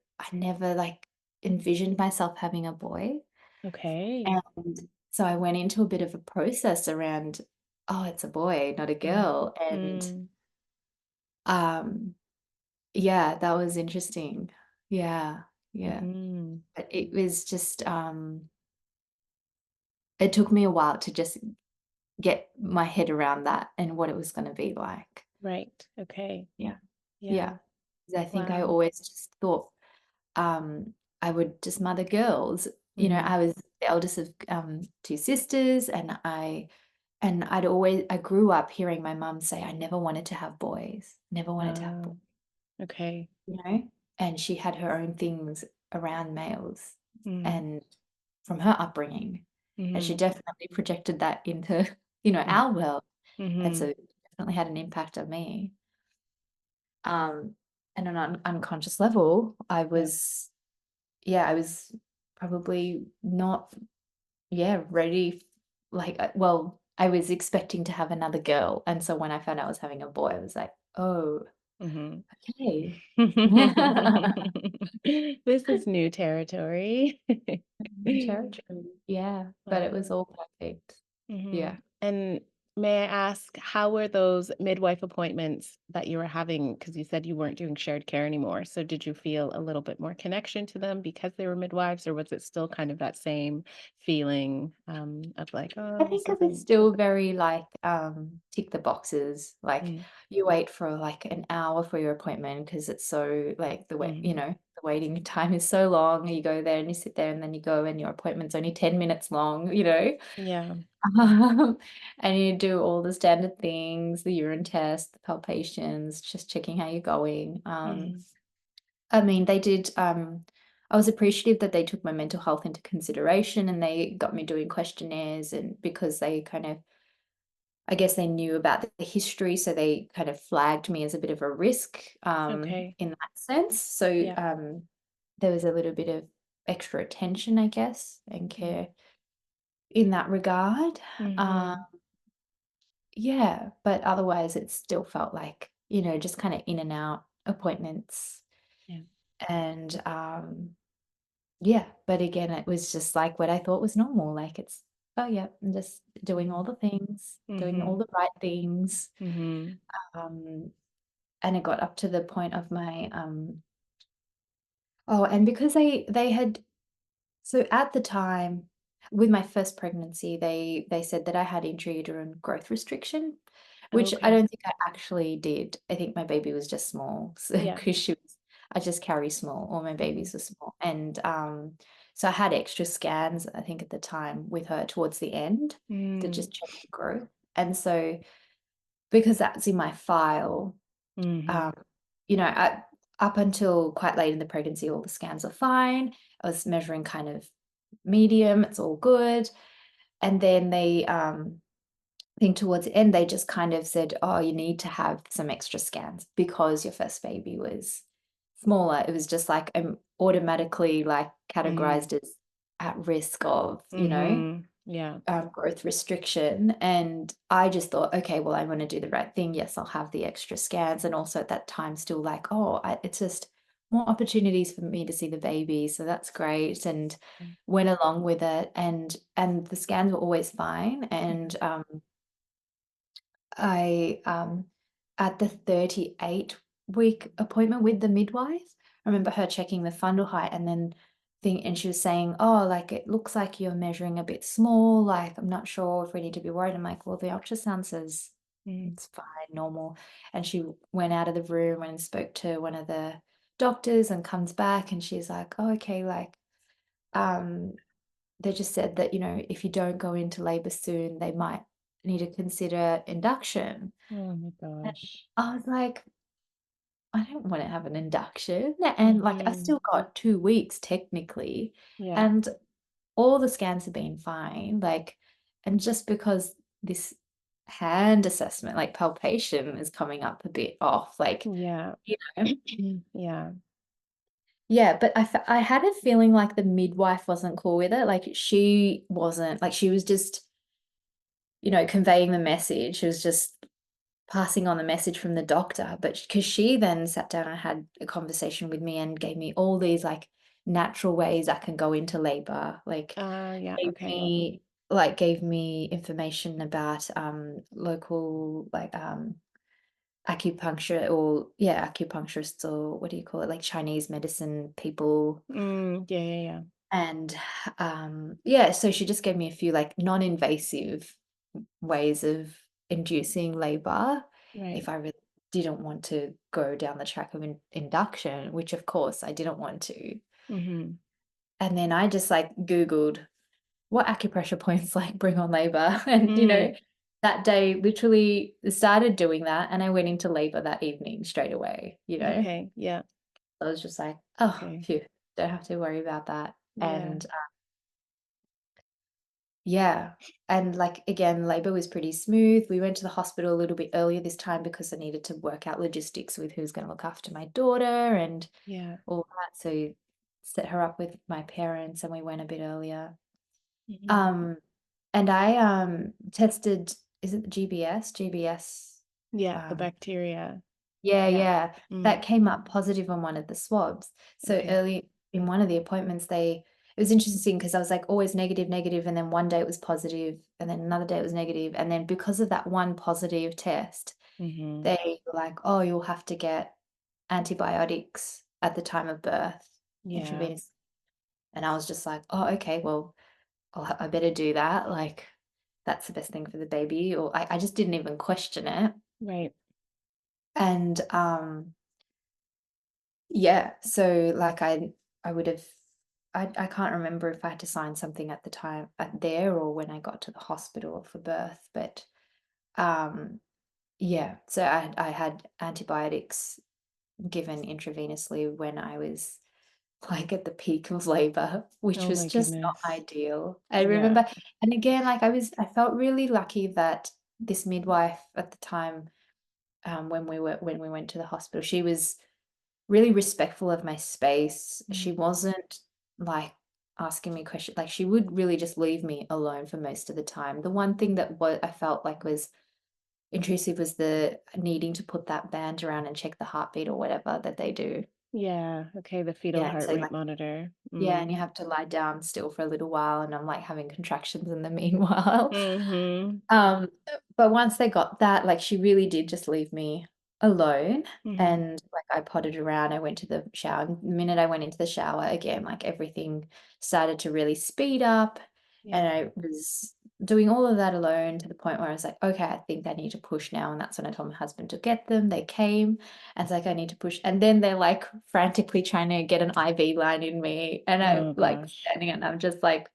like, envisioned myself having a boy, Okay. and So I went into a bit of a process around, "Oh, it's a boy, not a Mm. girl," and, Mm. um, yeah, that was interesting. Yeah, yeah. Mhm. But it was just, it took me a while to just get my head around that and what it was gonna be like. Right. Okay. Yeah, yeah. Yeah. 'Cause I think I Wow. always just thought, I would just mother girls. You know, Mhm. I was the eldest of, 2 sisters, and I grew up hearing my mum say, "I never wanted to have boys, never wanted to have boys," Oh, okay. you know? And she had her own things around males Mm. and from her upbringing, and she Mhm. definitely projected that into, Mm. our world, and so Mhm. it definitely had an impact on me. Um, and on an unconscious level, Yeah. I was probably not, ready. Like, well, I was expecting to have another girl, and so when I found out I was having a boy, I was like, "Oh, Mhm. okay." This is new territory. New territory. Yeah, but it was Wow. all perfect. Yeah. Mhm. And may I ask, how were those midwife appointments that you were having? Because you said you weren't doing shared care anymore. So did you feel a little bit more connection to them because they were midwives, or was it still kind of that same feeling of like, I oh, this think it was isn't. still very, like, tick the boxes, like, Mm, you wait for, like, an hour for your appointment because it's so, like, mm, the waiting time is so long, you go there and you sit there and then you go and your appointment's only 10 minutes long, you know? yeah. And you do all the standard things, the urine test, the palpations, just checking how you're going. Mhm. I mean, they did, I was appreciative that they took my mental health into consideration and they got me doing questionnaires, and because they kind of, I guess they knew about the history, so they kind of flagged me as a bit of a risk, Okay. in that sense. So, Yeah. there was a little bit of extra attention, I guess, and Mm, care in that regard. Uh, mhm. yeah, but otherwise it still felt like, just kind of in and out appointments. Yeah. And yeah, but again, it was just like what I thought was normal. Like it's, oh yeah, I'm just doing all Mhm. the things, doing all Mhm. the right things. Mhm. Um, and it got up to the point of my oh, and because they had, so at the time, with my first pregnancy, they said that I had intrauterine growth restriction, which I Okay. don't think I actually did. I think my baby was just small, so Yeah. because I just carry small, all my Mhm. babies are small, and so I had extra scans. I think at the time with her towards the end to Mm. just check the growth, and so because that's in my file, um, Mhm. up until quite late in the pregnancy, all the scans are fine. I was measuring kind of medium, it's all good. And then they, I think towards the end, they just kind of said, oh, you need to have some extra scans because your first baby was smaller. It was just like automatically like Mm. categorized as at risk of, Mhm. Yeah. growth restriction. And I just thought, okay, well, I want to do the right thing. Yes, I'll have the extra scans. And also at that time, still like, oh, it's just more opportunities for me to see the baby. So that's great. And Mm. went along with it. And the scans were always fine. And Mhm. I at the 38-week appointment with the midwife, I remember her checking the fundal height and then and she was saying, "Oh, like it looks like you're measuring a bit small. Like I'm not sure if we need to be worried." I'm like, "Well, the ultrasound says Mm. it's fine, normal." And she went out of the room and spoke to one of the doctors and comes back and she's like, "Oh, okay, like um they just said that, if you don't go into labor soon, they might need to consider induction." Oh my And gosh. I was like, "I don't wanna have an induction," and, like, I Mhm. still got 2 weeks technically, Yeah. and all the scans have been fine, like, and just because this hand assessment, like, palpation is coming up a bit off, like, Yeah. you know. Yeah. Yeah, but I had a feeling like the midwife wasn't cool with it, like, she wasn't like, she was just, conveying the message. She was just passing on the message from the doctor, but because she then sat down and had a conversation with me and gave me all these, like, natural ways I can go into labor, like, Yeah. gave Okay. me like, gave me information about, local, like, acupuncture or yeah, acupuncturists or what do you call it, like Chinese medicine people. Yeah, yeah, yeah. And yeah, so she just gave me a few like non-invasive ways of inducing labor Right. if I really didn't want to go down the track of induction, which of course I didn't want to. Mhm. And then I just like Googled what acupressure points like bring on labor. And, Mm, that day literally started doing that. And I went into labor that evening straight away. okay, yeah, I was just like, oh, okay. phew, don't have to worry about that. Yeah, And yeah. And like again, labor was pretty smooth. We went to the hospital a little bit earlier this time because I needed to work out logistics with who's going to look after my daughter and yeah. all that. So set her up with my parents and we went a bit earlier. Mhm. Um, and I tested, is it the GBS? GBS. Yeah, the Um, bacteria. yeah, Yeah. yeah. Mm, That came up positive on one of the swabs. So okay. early in one of the appointments, it was interesting because I was like always negative, negative, and then one day it was positive, and then another day it was negative, and then because of that one positive test, Mhm. they were like, "Oh, you'll have to get antibiotics at the time of birth, Yeah, intravenous." And I was just like, "Oh, okay, well, I better do that. Like, that's the best thing for the baby." Or I just didn't even question it. right. And yeah, so like I would have I can't remember if I had to sign something at the time at there or when I got to the hospital for birth, but um yeah, so I had antibiotics given intravenously when I was like at the peak of labor, which Oh was my just not goodness. ideal. I Yeah. remember, and again, like I felt really lucky that this midwife at the time, when we went to the hospital, she was really respectful of my space. She Mm, wasn't, like, asking me questions like, she would really just leave me alone for most of the time. The one thing that I felt like was intrusive was the needing to put that band around and check the heartbeat or whatever that they do. yeah, okay, the fetal Yeah, and heart so, rate like monitor. yeah, and Mm. you have to lie down still for a little while, and I'm, like, having contractions in the meanwhile. Mhm. But once they got that, like, she really did just leave me alone, Mhm. and, like, I potted around, I went to the shower, and the minute I went into the shower, again, like, everything started to really speed up, Yeah. and I was doing all of that alone to the point where I was like, "Okay, I think I need to push now," and that's when I told my husband to get them, they came, and it's like, "I need to push," and then they're, like, frantically trying to get an IV line in me, and I'm, Oh like, gosh. standing and I'm just like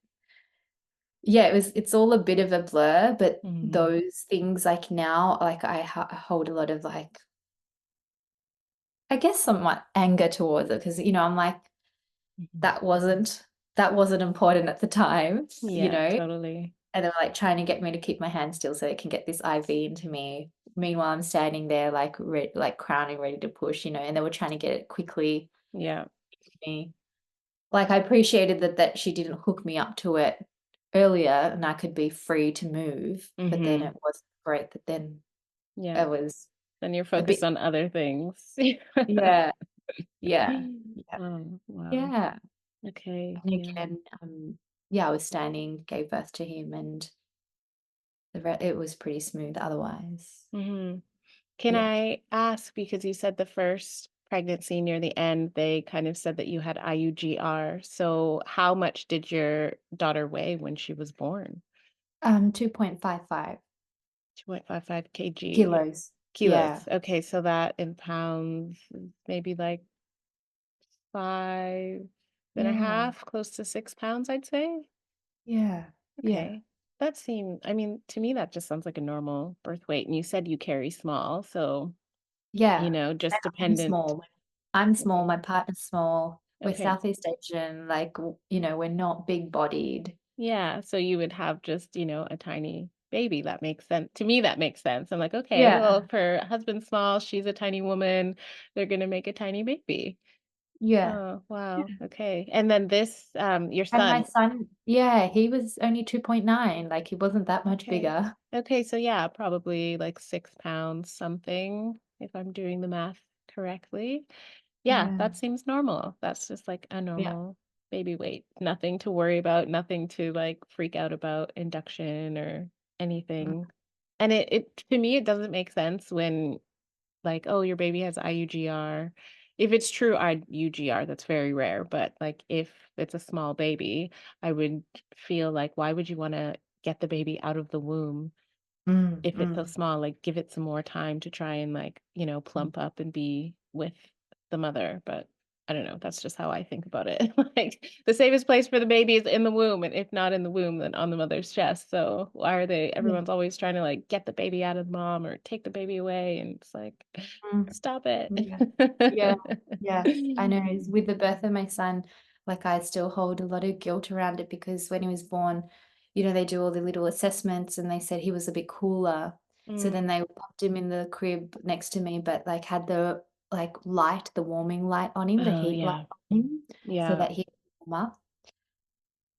yeah, it's all a bit of a blur, but Mhm. those things, like, now, like, I hold a lot of, like, I guess somewhat anger towards it because I'm like, Mhm. "That wasn't that wasn't important at the time," you Yeah, know? totally. And they're, like, trying to get me to keep my hand still so they can get this IV into me. Meanwhile, I'm standing there, like, crowning, ready to push, and they were trying to get it quickly Yeah. to me. Like, I appreciated that she didn't hook me up to it earlier and I could be free to move, but then Mhm. it wasn't great that then Yeah. it was Then you're a bit focused on other things. yeah, yeah, yeah, Oh, wow. yeah, Okay, and yeah. again, yeah, I was standing, gave birth to him, and it was pretty smooth otherwise. Mhm. Can Yeah. I ask, because you said the first pregnancy near the end, they kind of said that you had IUGR. So how much did your daughter weigh when she was born? 2.55 2.55 kg kilos. kilos. Yeah, Okay, so that in pounds is maybe like five and a yeah, half, close to 6 pounds, I'd say. yeah, yeah, Okay. That seemed, I mean, to me, that just sounds like a normal birth weight. And you said you carry small, so, yeah, and just I'm dependent. small. I'm small, Okay. my partner's small, we're Okay. Southeast Asian, like, we're not big-bodied. Yeah. So you would have just, a tiny baby. That makes sense. To me, that makes sense. I'm like, okay, well, Yeah, if her husband's small, she's a tiny woman, they're going to make a tiny baby. yeah, Oh, yeah, wow. Okay. And then this, your and my son. son yeah, he was only 2.9, like, he wasn't that much Okay. bigger. Okay. So yeah, probably like 6 pounds something, if I'm doing the math correctly. Yeah, Yeah, that seems normal. That's just like a yeah, normal. baby weight. Nothing to worry about, nothing to, like, freak out about induction or Mm, anything. And it to me, it doesn't make sense when, like, "Oh, your baby has IUGR." If it's true IUGR, that's very rare, but, like, if it's a small baby, I would feel like, why would you wanna get the baby out of the womb if it's so mm, small? Like, give it some more time to try and, like, mm, plump up and be with the mother, but I don't know, that's just how I think about it. Like, the safest place for the baby is in the womb, and if not in the womb, then on the mother's chest, so why are they yeah, everyone's always trying to, like, get the baby out of the mom or take the baby away, and it's like, mm. stop it. Yeah. Yeah. Yeah. I know with the birth of my son, like I still hold a lot of guilt around it because when he was born, they do all the little assessments and they said he was a bit cooler. So then Mm. they popped him in the crib next to me, but like had the light, the warming light on him, the Oh, heat light yeah. on him, so Yeah. that he could warm up.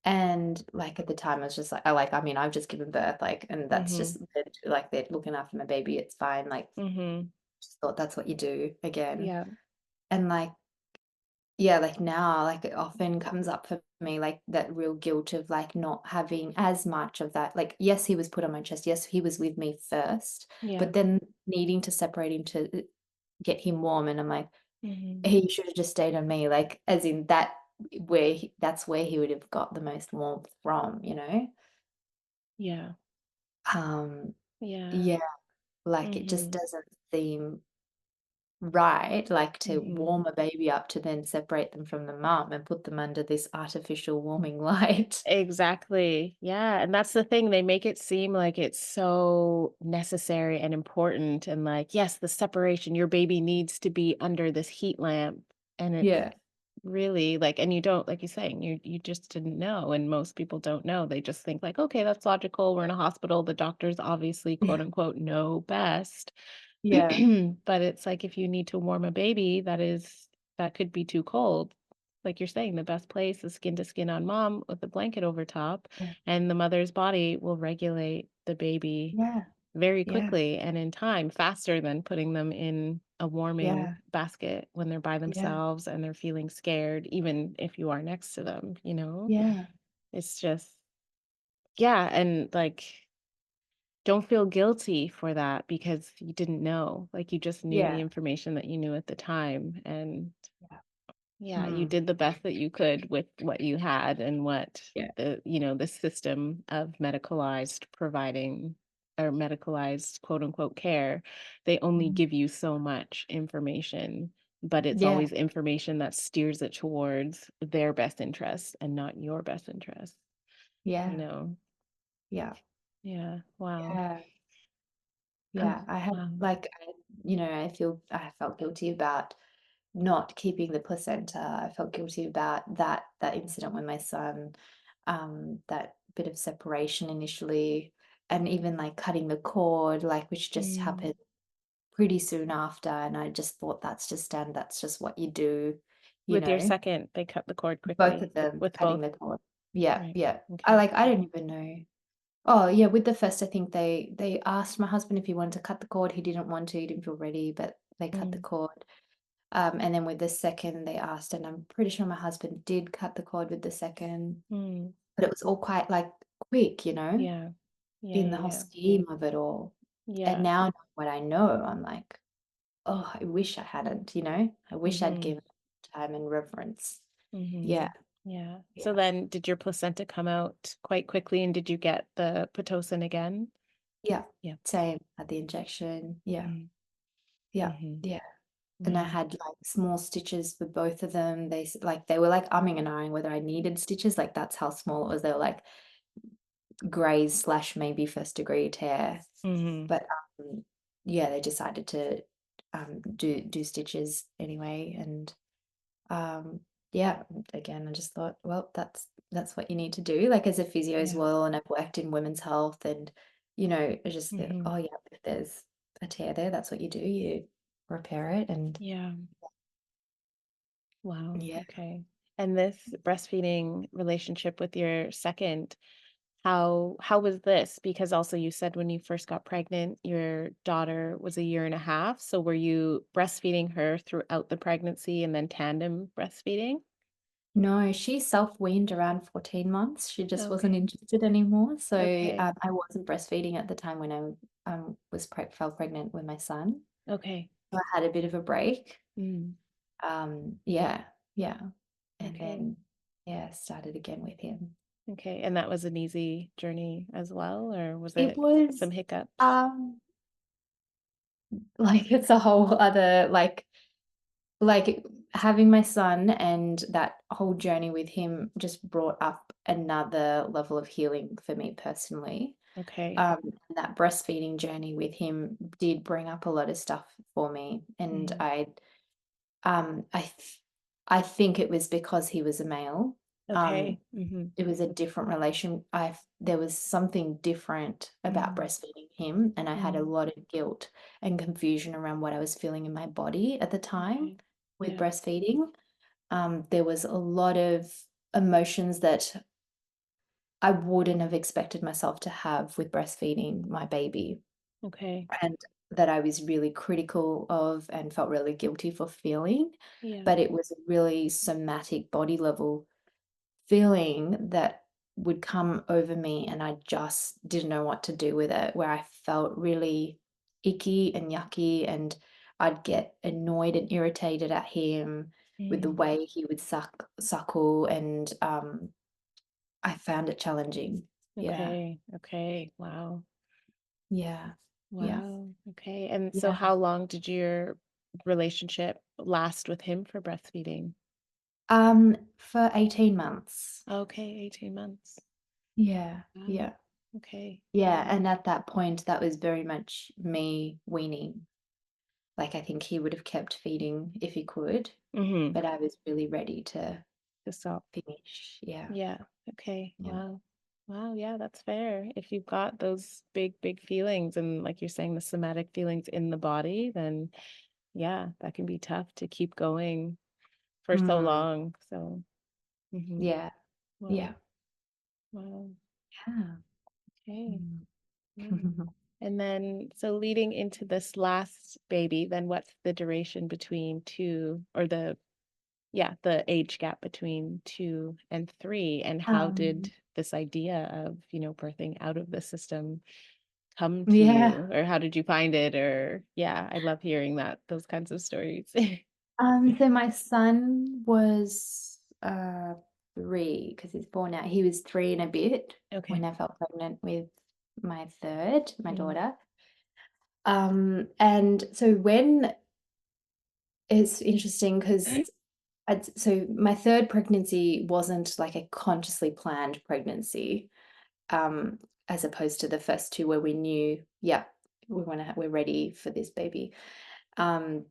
And like at the time I was just like, I mean, I've just given birth, like, and that's Mhm. just like they're looking after my baby, it's fine. Like Mhm. just thought that's what you do again. Yeah. And like yeah, like now, like it often comes up for me, like that real guilt of like not having as much of that. Like, yes, he was put on my chest. Yes, he was with me first, Yeah. but then needing to separate him to get him warm. And I'm like, Mhm. he should have just stayed on me. Like, as in that, that's where he would have got the most warmth from, you know? Yeah. Um, Yeah. yeah, like it just Mhm. doesn't seem right, like to Mhm. warm a baby up to then separate them from the mum and put them under this artificial warming light. Exactly. Yeah, and that's the thing, they make it seem like it's so necessary and important and like, yes, the separation, your baby needs to be under this heat lamp, and it's Yeah. really like and you don't like you're saying, you just didn't know, and most people don't know, they just think like, "Okay, that's logical, we're in a hospital, the doctors obviously, quote, Yeah. unquote, know best." Yeah. But it's like if you need to warm a baby that could be too cold, like you're saying, the best place is skin to skin on mom with a blanket over top, Yeah. and the mother's body will regulate the baby Yeah. very Yeah. quickly and in time, faster than putting them in a warming Yeah. basket when they're by Yeah. themselves and they're feeling scared, even if you are next to them, you know? Yeah. It's just yeah, and, like, don't feel guilty for that because you didn't know, like, you just knew the Yeah. information that you knew at the time, and Yeah. yeah, you Mm. did the best that you could with what you had and what Yeah. the system of medicalized providing or medicalized quote unquote care, they only Mhm. give you so much information, but it's Yeah. always information that steers it towards their best interest and not your best interest, you Yeah. know? Yeah. Yeah. Wow. Yeah. Yeah. I had Wow. like I felt guilty about not keeping the placenta. I felt guilty about that incident with my son, that bit of separation initially, and even like cutting the cord, like which just Mm. happened pretty soon after, and I just thought that's just what you do, you With your know? second, they cut the cord Both quickly. of them With cutting both? the cord. Yeah, Right. yeah. Okay. I don't even know. Oh, yeah, with the first, I think they asked my husband if he wanted to cut the cord. He didn't want to, he didn't feel ready, but they cut the Mm. cord. And then with the second, they asked, and I'm pretty sure my husband did cut the cord with the second, Mm. but it was all quite like quick, Yeah. Yeah, in yeah, the whole yeah. scheme of it all. And Yeah. now knowing what I know, I'm like, oh, I wish I hadn't, I wish I'd Mhm. given time and reverence. Yeah, Mhm. Yeah. So yeah, then did your placenta come out quite quickly, and did you get the Pitocin again? yeah. Yeah. Same at the injection. Yeah, Mhm. yeah, Mhm. yeah. And I Yeah. had like small stitches with both of them. They were like umming and ahhing whether I needed stitches. Like that's how small it was. They were like graze slash maybe first degree tear. Mhm. But yeah, they decided to do stitches anyway. And um, yeah, again, I just thought, well, that's what you need to do. Like as a physio as Yeah. well, and I've worked in women's health, and I just think, Mhm. oh yeah, if there's a tear there, that's what you do. You repair it, and Yeah. Wow. yeah. Okay. And this breastfeeding relationship with your second, how was this? Because also you said when you first got pregnant, your daughter was a year and a half. So were you breastfeeding her throughout the pregnancy and then tandem breastfeeding? No, she self-weaned around 14 months. She just wasn't Okay. interested anymore. So, Okay. I wasn't breastfeeding at the time when I, was fell pregnant with my son. Okay. So I had a bit of a break. Mm. Yeah, yeah, and Okay. then, yeah, started again with him. Okay. And that was an easy journey as well, or was It it was, some hiccups? um, like, it's a whole other, like, having my son and that whole journey with him just brought up another level of healing for me personally. Okay. And that breastfeeding journey with him did bring up a lot of stuff for me, and Mm. I think it was because he was a male. Um, Okay. Mhm. it was a different relation. There was something different about Mm. breastfeeding him, and I had a Mm. lot of guilt and confusion around what I was feeling in my body at the time Okay. with Yeah. breastfeeding. There was a lot of emotions that I wouldn't have expected myself to have with breastfeeding my baby, Okay. and that I was really critical of and felt really guilty for feeling. Yeah. But it was a really somatic body level feeling that would come over me, and I just didn't know what to do with it, where I felt really icky and yucky, and I'd get annoyed and irritated at him with the Mm. way he would suckle, and I found it challenging. Yeah. Okay. Okay. Wow. Yeah. Yeah. Wow. Okay. And so Yeah. how long did your relationship last with him for breastfeeding? For 18 months. Okay, 18 months. Yeah. Wow. Yeah. Okay. Yeah, Wow. and at that point, that was very much me weaning. Like, I think he would have kept feeding if he could, Mhm. but I was really ready to To stop. finish. Yeah. Yeah. Okay. Yeah. Wow. Wow. Yeah, that's fair. If you've got those big, big feelings and like you're saying, the somatic feelings in the body, then yeah, that can be tough to keep going for so Mm. long. So, mhm. Yeah. Wow. Yeah. Wow. Yeah. Okay. Mm. Yeah. And then, so leading into this last baby, then what's the duration between two or the age gap between 2 and 3, and how did Um, this idea of, birthing out of the system come to yeah. you? Or how did you find it? Or yeah, I love hearing those kinds of stories. So my son was 3 because he's 4 now. He was 3 and a bit when Okay. I felt pregnant with my third, my Mm, daughter. And so when it's interesting because so my third pregnancy wasn't like a consciously planned pregnancy, um, as opposed to the first 2 where we knew, yeah, we're ready for this baby. Um,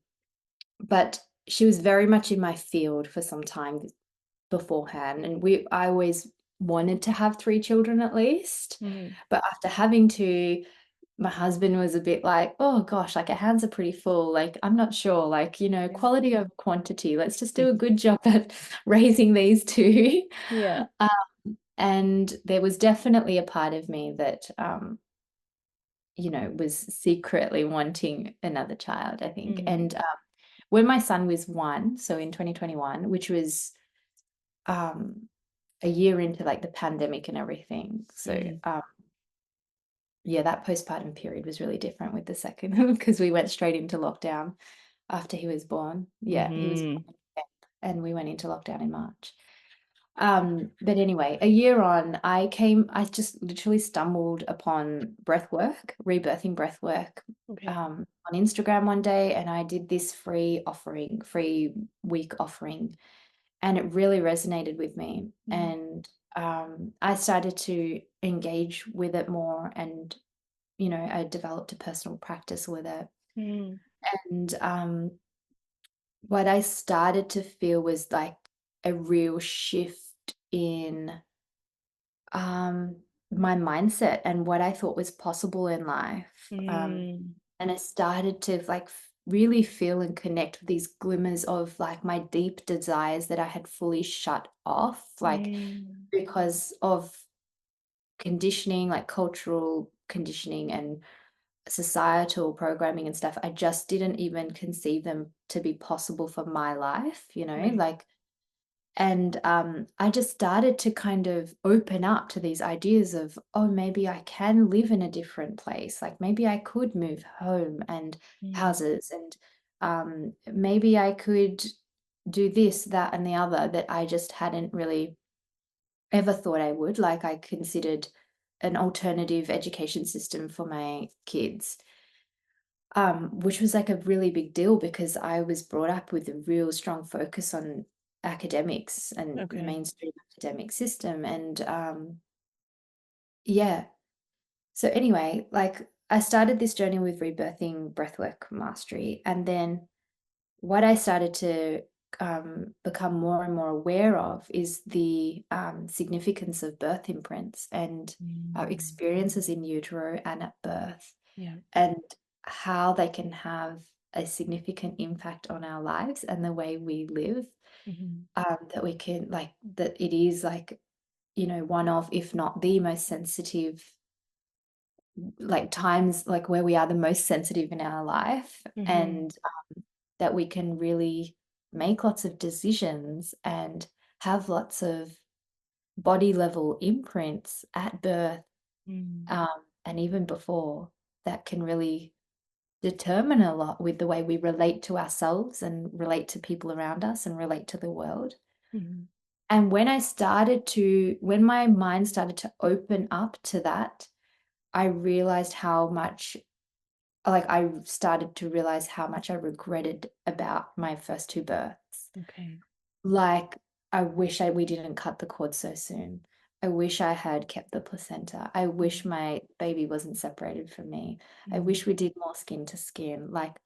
but she was very much in my field for some time beforehand, and I always wanted to have 3 children at least, mhm. but after having 2, my husband was a bit like, "Oh gosh, like, our hands are pretty full, like, I'm not sure, like, Yeah. quality over quantity, let's just do a good job at raising these 2." Yeah. And there was definitely a part of me that, was secretly wanting another child, I think, Mm, and, when my son was 1, so in 2021, which was, um, a year into, like, the pandemic and everything, so, mm, yeah, that postpartum period was really different with the second because we went straight into lockdown after he was born. Yeah, he was mhm. born in Feb, and we went into lockdown in March. But anyway, a year on, I just literally stumbled upon breath work, rebirthing breath work, Okay. on Instagram one day, and I did this free week offering, and it really resonated with me. Mm, And I started to engage with it more, and I developed a personal practice with it. mm, And what I started to feel was like a real shift in my mindset and what I thought was possible in life. mm, And I started to like really feel and connect with these glimmers of like my deep desires that I had fully shut off, like mm. because of conditioning, like cultural conditioning and societal programming and stuff. I just didn't even conceive them to be possible for my life, Right. like And I just started to kind of open up to these ideas of, oh, maybe I can live in a different place. Like maybe I could move home and Mm, houses, and maybe I could do this, that, and the other that I just hadn't really ever thought I would. Like I considered an alternative education system for my kids, which was like a really big deal because I was brought up with a real strong focus on academics and the okay. mainstream academic system. And yeah. So anyway, like I started this journey with rebirthing breathwork mastery. And then what I started to become more and more aware of is the significance of birth imprints and our Mm, experiences in utero and at birth, yeah. and how they can have a significant impact on our lives and the way we live. Mhm, That we can, like, that it is like, one of, if not the most sensitive, like times, like where we are the most sensitive in our life, mhm, and that we can really make lots of decisions and have lots of body level imprints at birth, mm, and even before, that can really determine a lot with the way we relate to ourselves and relate to people around us and relate to the world. mhm, And when my mind started to open up to that, I realized how much, like, I started to realize how much I regretted about my first two births. okay. Like, I wish we didn't cut the cord so soon. I wish I had kept the placenta. I wish Mhm, my baby wasn't separated from me. I mhm, wish we did more skin to skin. Like,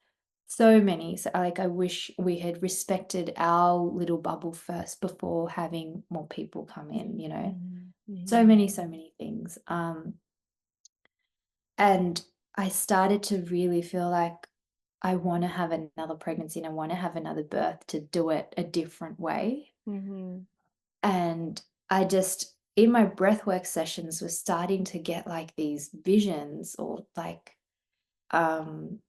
so many. So, like, I wish we had respected our little bubble first before having more people come in, you know? mhm, So mhm, many, so many things. And I started to really feel like I want to have another pregnancy and I want to have another birth to do it a different way. mhm, And I just, in my breathwork sessions, was starting to get like these visions, or like, um,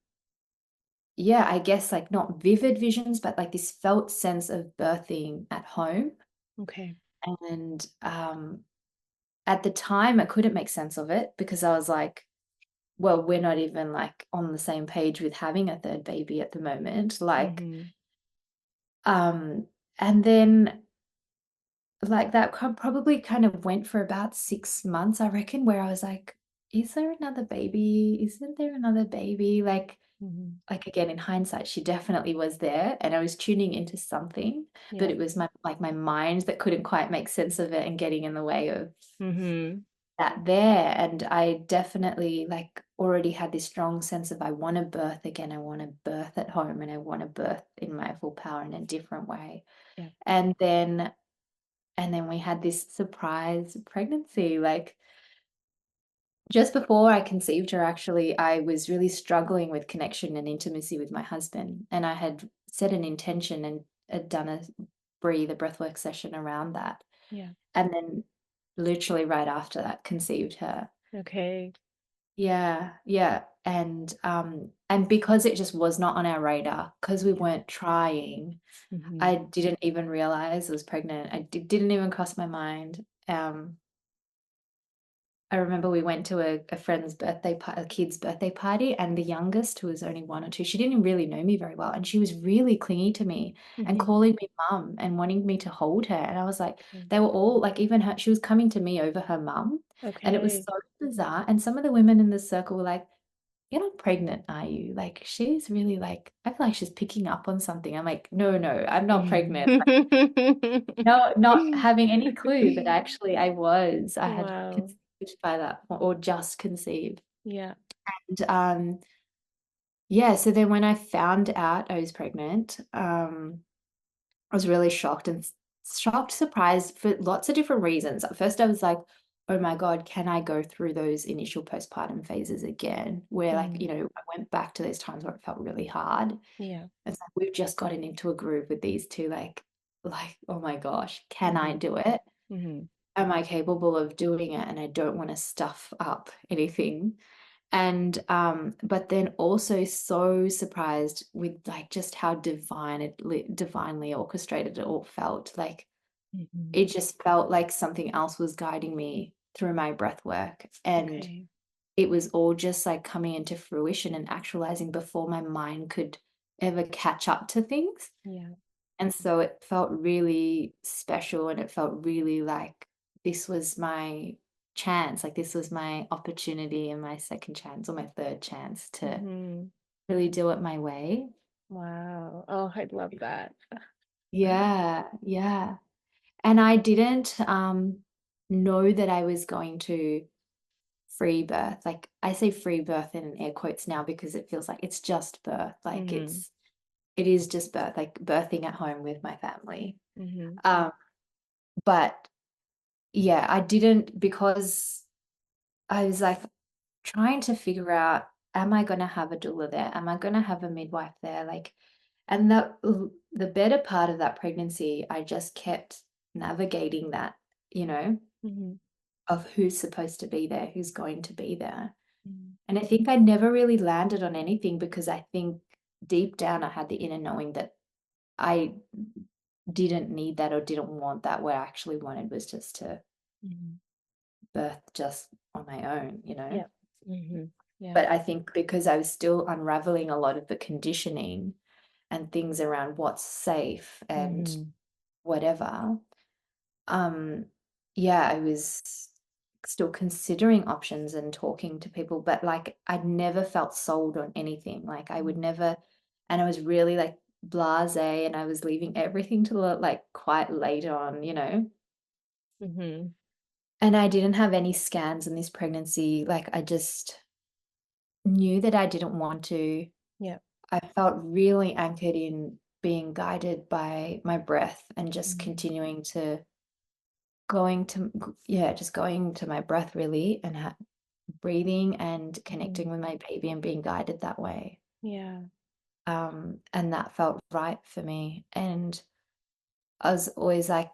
yeah, I guess like not vivid visions, but like this felt sense of birthing at home. okay. And at the time, I couldn't make sense of it because I was like, well, we're not even like on the same page with having a third baby at the moment. Like, Mhm, um, and then like that probably kind of went for about 6 months, I reckon, where I was like, is there another baby? Isn't there another baby? mhm, like again, in hindsight, she definitely was there and I was tuning into something, but yeah. it was my mind that couldn't quite make sense of it and getting in the way of Mhm, that there. And I definitely like already had this strong sense of I want to birth again. I want to birth at home and I want to birth in my full power in a different way. yeah. And then we had this surprise pregnancy. Like just before I conceived her, actually, I was really struggling with connection and intimacy with my husband. And I had set an intention and had done a breathwork session around that. Yeah. And then literally right after that, conceived her. Okay. Yeah, yeah. And because it just was not on our radar, because we Yeah. weren't trying, I Mhm, didn't even realize I was pregnant. Didn't even cross my mind. I remember we went to a friend's a kid's birthday party, and the youngest, who was only 1 or 2, she didn't really know me very well, and she was really clingy to me and mhm, calling me mum and wanting me to hold her, and I was like, mm, they were all like, even her, she was coming to me over her mum, and it was okay. so bizarre, and some of the women in the circle were like, "You're not pregnant, are you? Like, she's really like, I feel like she's picking up on something." I'm like, "No, no, I'm not pregnant." Like, no, not having any clue, but actually I was. I had Wow. conceived by that point, or just conceived. Yeah. And yeah, so then when I found out I was pregnant, I was really shocked and shocked, surprised for lots of different reasons. At first, I was like, oh my God, can I go through those initial postpartum phases again? Where, like, Mm, I went back to those times where it felt really hard. yeah. It's like we've just gotten into a groove with these two, oh my gosh, can I Mhm, do it? mhm, Am I capable of doing it? And I don't want to stuff up anything. And but then also so surprised with like just how divinely orchestrated it all felt. Like Mhm. it just felt like something else was guiding me through my breath work, and Okay. it was all just, like, coming into fruition and actualizing before my mind could ever catch up to things, Yeah. and so it felt really special, and it felt really like this was my chance, like, this was my opportunity and my second chance or my third chance to Mhm. really do it my way. Wow. Oh, I love that. Yeah, yeah. And I didn't, know that I was going to free birth. Like, I say free birth in air quotes now because it feels like it's just birth, like, Mhm. it is just birth, like, birthing at home with my family. Mhm. Um, but, yeah, I didn't because I was, like, trying to figure out, am I gonna have a doula there? Am I gonna have a midwife there? Like, and the better part of that pregnancy, I just kept navigating that, you know, Mhm. of who's supposed to be there, who's going to be there. Mhm. And I think I never really landed on anything because I think deep down I had the inner knowing that I didn't need that or didn't want that. What I actually wanted was just to Mhm. birth just on my own, you know? Yep. Mhm. Yeah. But I think because I was still unraveling a lot of the conditioning and things around what's safe and Mhm. whatever, um, yeah, I was still considering options and talking to people, but like I'd never felt sold on anything. Like I would Mhm. never, and I was really like blase and I was leaving everything to like quite late on, you know? Mhm. And I didn't have any scans in this pregnancy. Like I just knew that I didn't want to. Yep. I felt really anchored in being guided by my breath and just Mhm. continuing to yeah, just going to my breath really and breathing and Mhm. connecting with my baby and being guided that way. Yeah. And that felt right for me. And I was always like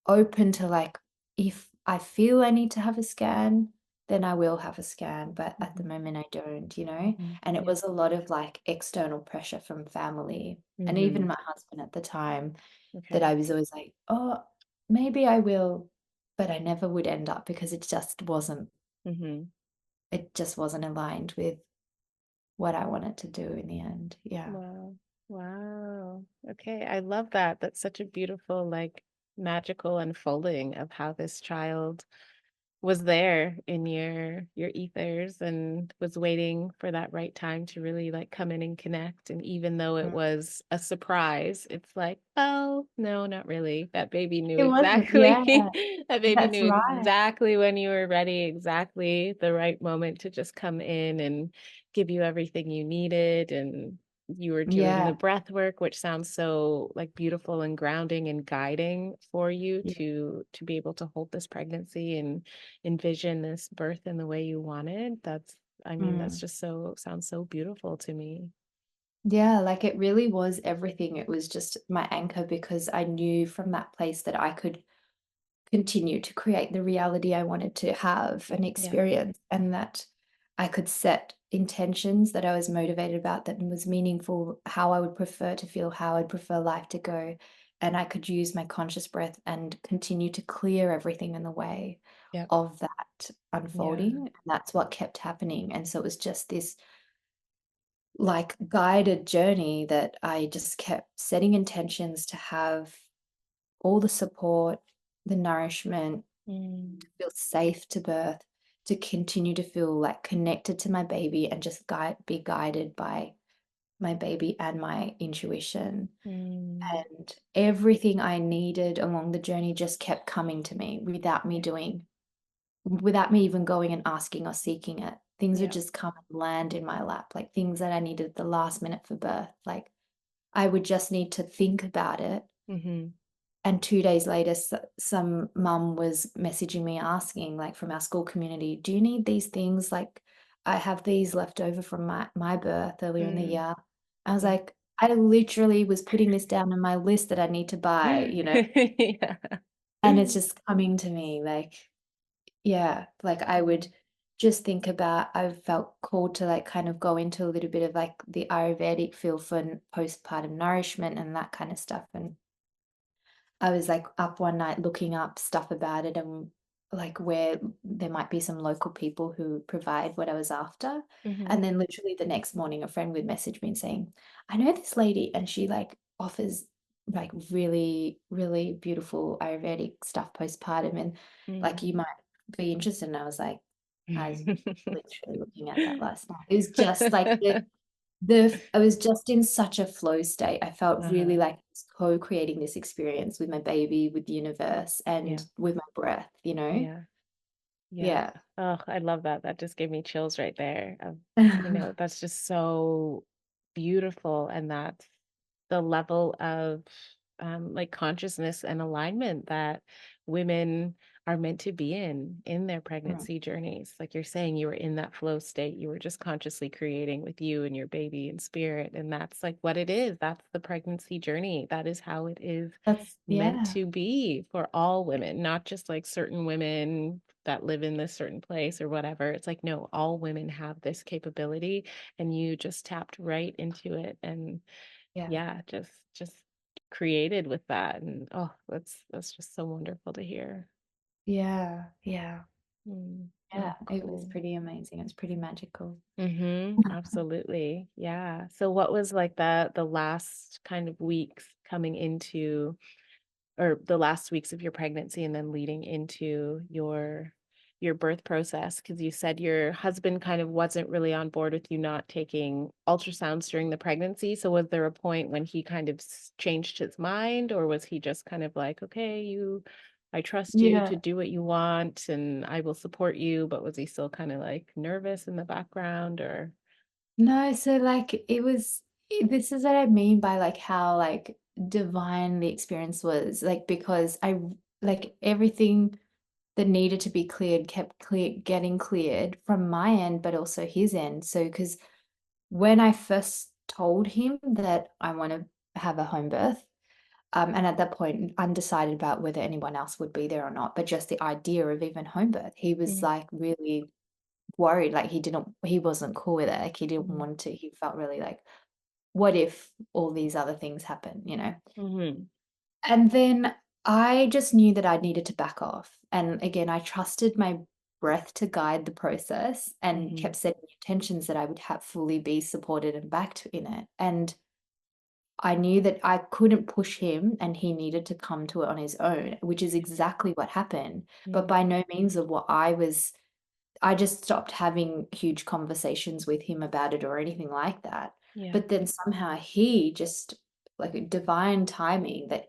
open to like, if I feel I need to have a scan, then I will have a scan. But at the Mhm. moment, I don't, you know? Mhm. And it Yeah. was a lot of like external pressure from family and even Mhm. my husband at the time that Okay. I was always like, oh, maybe I will. But I never would end up because Mhm. it just wasn't aligned with what I wanted to do in the end. Yeah. Wow. Wow. Okay. I love that. That's such a beautiful, like, magical unfolding of how this child was there in your ethers and was waiting for that right time to really like come in and connect. And even though it Mm. was a surprise, it's like, oh no, not really. That baby knew It wasn't, yeah, exactly. That baby that's knew right. exactly when you were ready, exactly the right moment to just come in and give you everything you needed. And you were doing the Yeah. breath work, which sounds so like beautiful and grounding and guiding for you Yeah. to be able to hold this pregnancy and envision this birth in the way you wanted. That's I mean, that's Mm. just so sounds so beautiful to me. Yeah, like it really was everything. It was just my anchor because I knew from that place that I could continue to create the reality I wanted to have and Yeah. experience, and that I could set intentions that I was motivated about that was meaningful, how I would prefer to feel, how I'd prefer life to go. And I could use my conscious breath and continue to clear everything in the way Yep. of that Yeah. unfolding. And that's what kept happening. And so it was just this like guided journey that I just kept setting intentions to have all the support, the nourishment, Mm, feel safe to birth, to continue to feel like connected to my baby and just be guided by my baby and my intuition. mm, And everything I needed along the journey just kept coming to me yeah. without me even going and asking or seeking it. Things would Yeah. just come and land in my lap, like things that I needed at the last minute for birth. Like I would just need to think about it. Mhm. And 2 days later, some mum was messaging me asking, like, from our school community, "Do you need these things? Like, I have these left over from my birth earlier in the Mm, year." I was yeah. like, "I literally was putting this down on my list that I need to buy," you know, Yeah. and it's just coming to me, like, yeah, like, I Yeah. would just think about I felt called to, like, kind of go into a little bit of, like, the Ayurvedic feel for postpartum nourishment and that kind of stuff, and I was, like, up one night looking up stuff about it and, like, where there might be some local people who provide what I was after, Mhm. and then literally the next morning, a friend would message me and saying, "I know this lady, and she, like, offers, like, really, really beautiful Ayurvedic stuff postpartum, and, like, Mm. you might be interested," and I was literally looking at that last night. It was just, like, I was just in such a flow state. I felt really Uh-huh. like I was co-creating this experience with my baby, with the universe, and Yeah. with my breath, you know? Yeah. Yeah. Yeah. Oh, I love that. That just gave me chills right there. That's just so beautiful. And that's the level of like consciousness and alignment that women are meant to be in their Mm, pregnancy journeys. Like you're saying, you were in that flow state. You were just consciously creating with you and your baby in spirit. And that's like what it is. That's the pregnancy journey. That is how it is that's meant yeah, to be for all women, not just like certain women that live in this certain place or whatever. It's like, no, all women have this capability and you just tapped right into it and yeah, yeah, just created with that. And oh, that's just so wonderful to hear. yeah, yeah, Oh, yeah. It was cool. pretty amazing. It was pretty magical. Absolutely. Yeah. So what was like the last kind of weeks coming into or the last weeks of your pregnancy and then leading into your birth process because you said your husband kind of wasn't really on board with you not taking ultrasounds during the pregnancy. So was there a point when he kind of changed his mind or was he just kind of like, okay, I trust you Yeah. to do what you want and I will support you, but was he still kind of like nervous in the background or No, so, like, this is what I mean by, like, how, like, divine the experience was, like, because like, everything that needed to be cleared kept getting cleared from my end, but also his end. So, because when I first told him that I wanna have a home birth, and at that point, undecided about whether anyone else would be there or not, but just the idea of even home birth, he was, Mhm, like, really worried, like, he wasn't cool with it, like, he didn't mhm, want to, he felt really like, "What if all these other things happen?" You know? mhm, And then I just knew that I needed to back off. And again, I trusted my breath to guide the process and mhm, kept setting intentions that I would have fully be supported and backed in it. And I knew that I couldn't push him and he needed to come to it on his own, which is exactly what happened. But mhm. by no means of what I just stopped having huge conversations with him about it or anything like that. Yeah. But then somehow he just, like a divine timing, that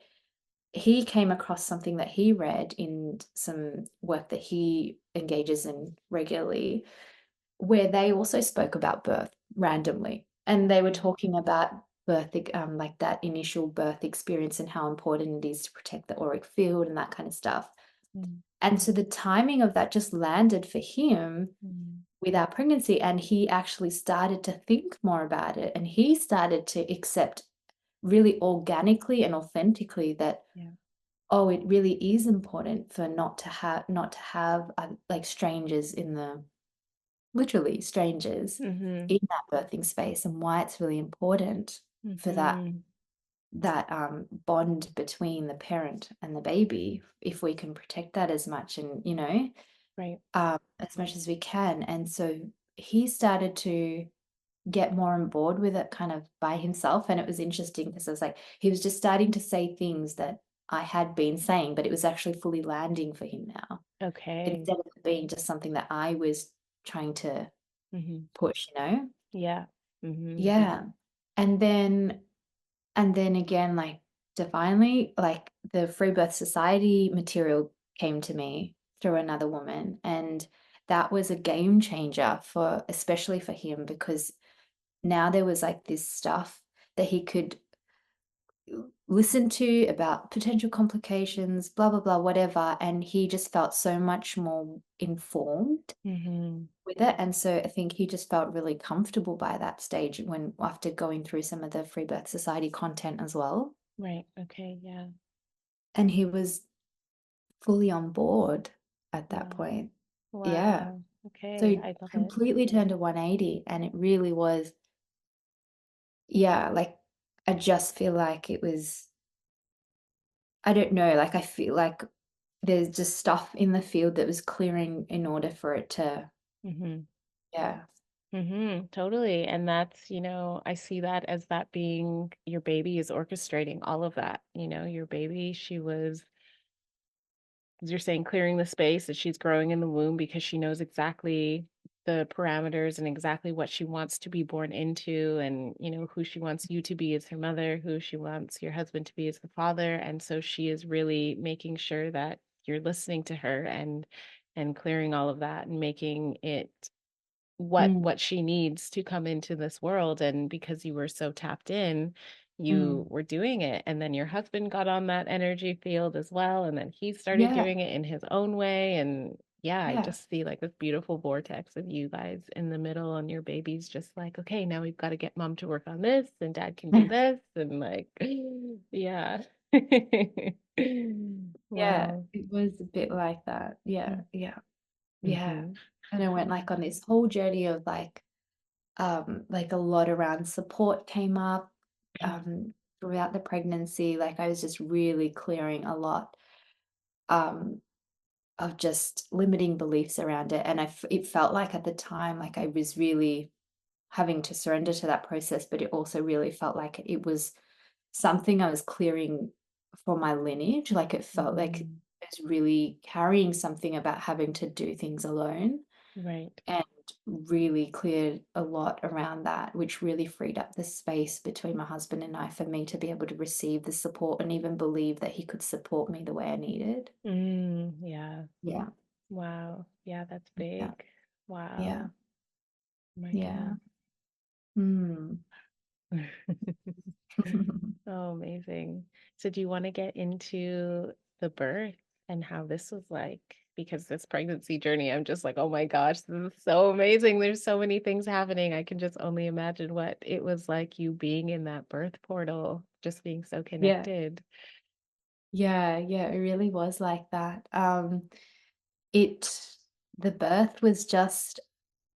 he came across something that he read in some work that he engages in regularly, where they also spoke about birth randomly. And they were Okay. talking about like that initial birth experience and how important it is to protect the auric field and that kind of stuff. Mm, And so the timing of that just landed for him mm, with our pregnancy, and he actually started to think more about it, and he started to accept really organically and authentically that, yeah. oh, it really is important for not to have, like, strangers in the literally strangers Mhm, in that birthing space, and why it's really important for mhm. that, bond between the parent and the baby, if we can protect that as much and, Right. as much as we can. And so he started to get more on board with it kind of by himself. And it was interesting because I was like, he was just starting to say things that I had been saying, but it was actually fully landing for him now, Okay. instead of it being just something that I was trying to Mhm. push, you know? Yeah. Mhm. Yeah. And then again, like, divinely, like, the Free Birth Society material came to me through another woman, and that was a game changer for, especially for him, because now there was, like, this stuff that he could listen to about potential complications, blah, blah, blah, whatever, and he just felt so much more informed Mhm. with it. And so I think he just felt really comfortable by that stage, when after going through some of the Free Birth Society content as well. Right. Okay. Yeah. And he was fully on board at that Wow. point. Yeah. Wow. So Okay. he I love it. completely turned a 180, and it really was, yeah, like, I just feel like it was I don't know, like, I feel like there's just stuff in the field that was clearing in order for it to Mhm. yeah. Totally. And that's, I see that as that being your baby is orchestrating all of that. Your baby, she was, as you're saying, clearing the space that she's growing in the womb because she knows exactly the parameters and exactly what she wants to be born into and, who she wants you to be as her mother, who she wants your husband to be as the father. And so she is really making sure that you're listening to her and clearing all of that and making it Mm, what she needs to come into this world, and because you were so tapped in, you mm. were doing it, and then your husband got on that energy field as well, and then he started Yeah, doing it in his own way, and yeah, I yeah. just see like this beautiful vortex of you guys in the middle, and your baby's just like, okay, now we've got to get mom to work on this and dad can do this, and like yeah. Yeah, Wow. it was a bit like that. Yeah, Mm. yeah, yeah. Mhm. And I went, like, on this whole journey of, like, a lot around support came up, throughout the pregnancy, like, I was just really clearing a lot, um, of just limiting beliefs around it, and it felt like at the time, like, I was really having to surrender to that process, but it also really felt like it was something I was clearing for my lineage, like, it felt like Mhm. I was really carrying something about having to do things alone, Right. and really cleared a lot around that, which really freed up the space between my husband and I for me to be able to receive the support and even believe that he could support me the way I needed. Yeah. Yeah, Wow. Yeah, that's yeah, big. yeah, Wow. Oh my yeah. goodness. Mm. Oh, amazing. So do you want to get into the birth and how this was like? Because this pregnancy journey, I'm just like, oh my gosh, this is so amazing. There's so many things happening. I can just only imagine what it was like you being in that birth portal, just being so Yeah, connected. yeah, yeah, it really was like that. It the birth was just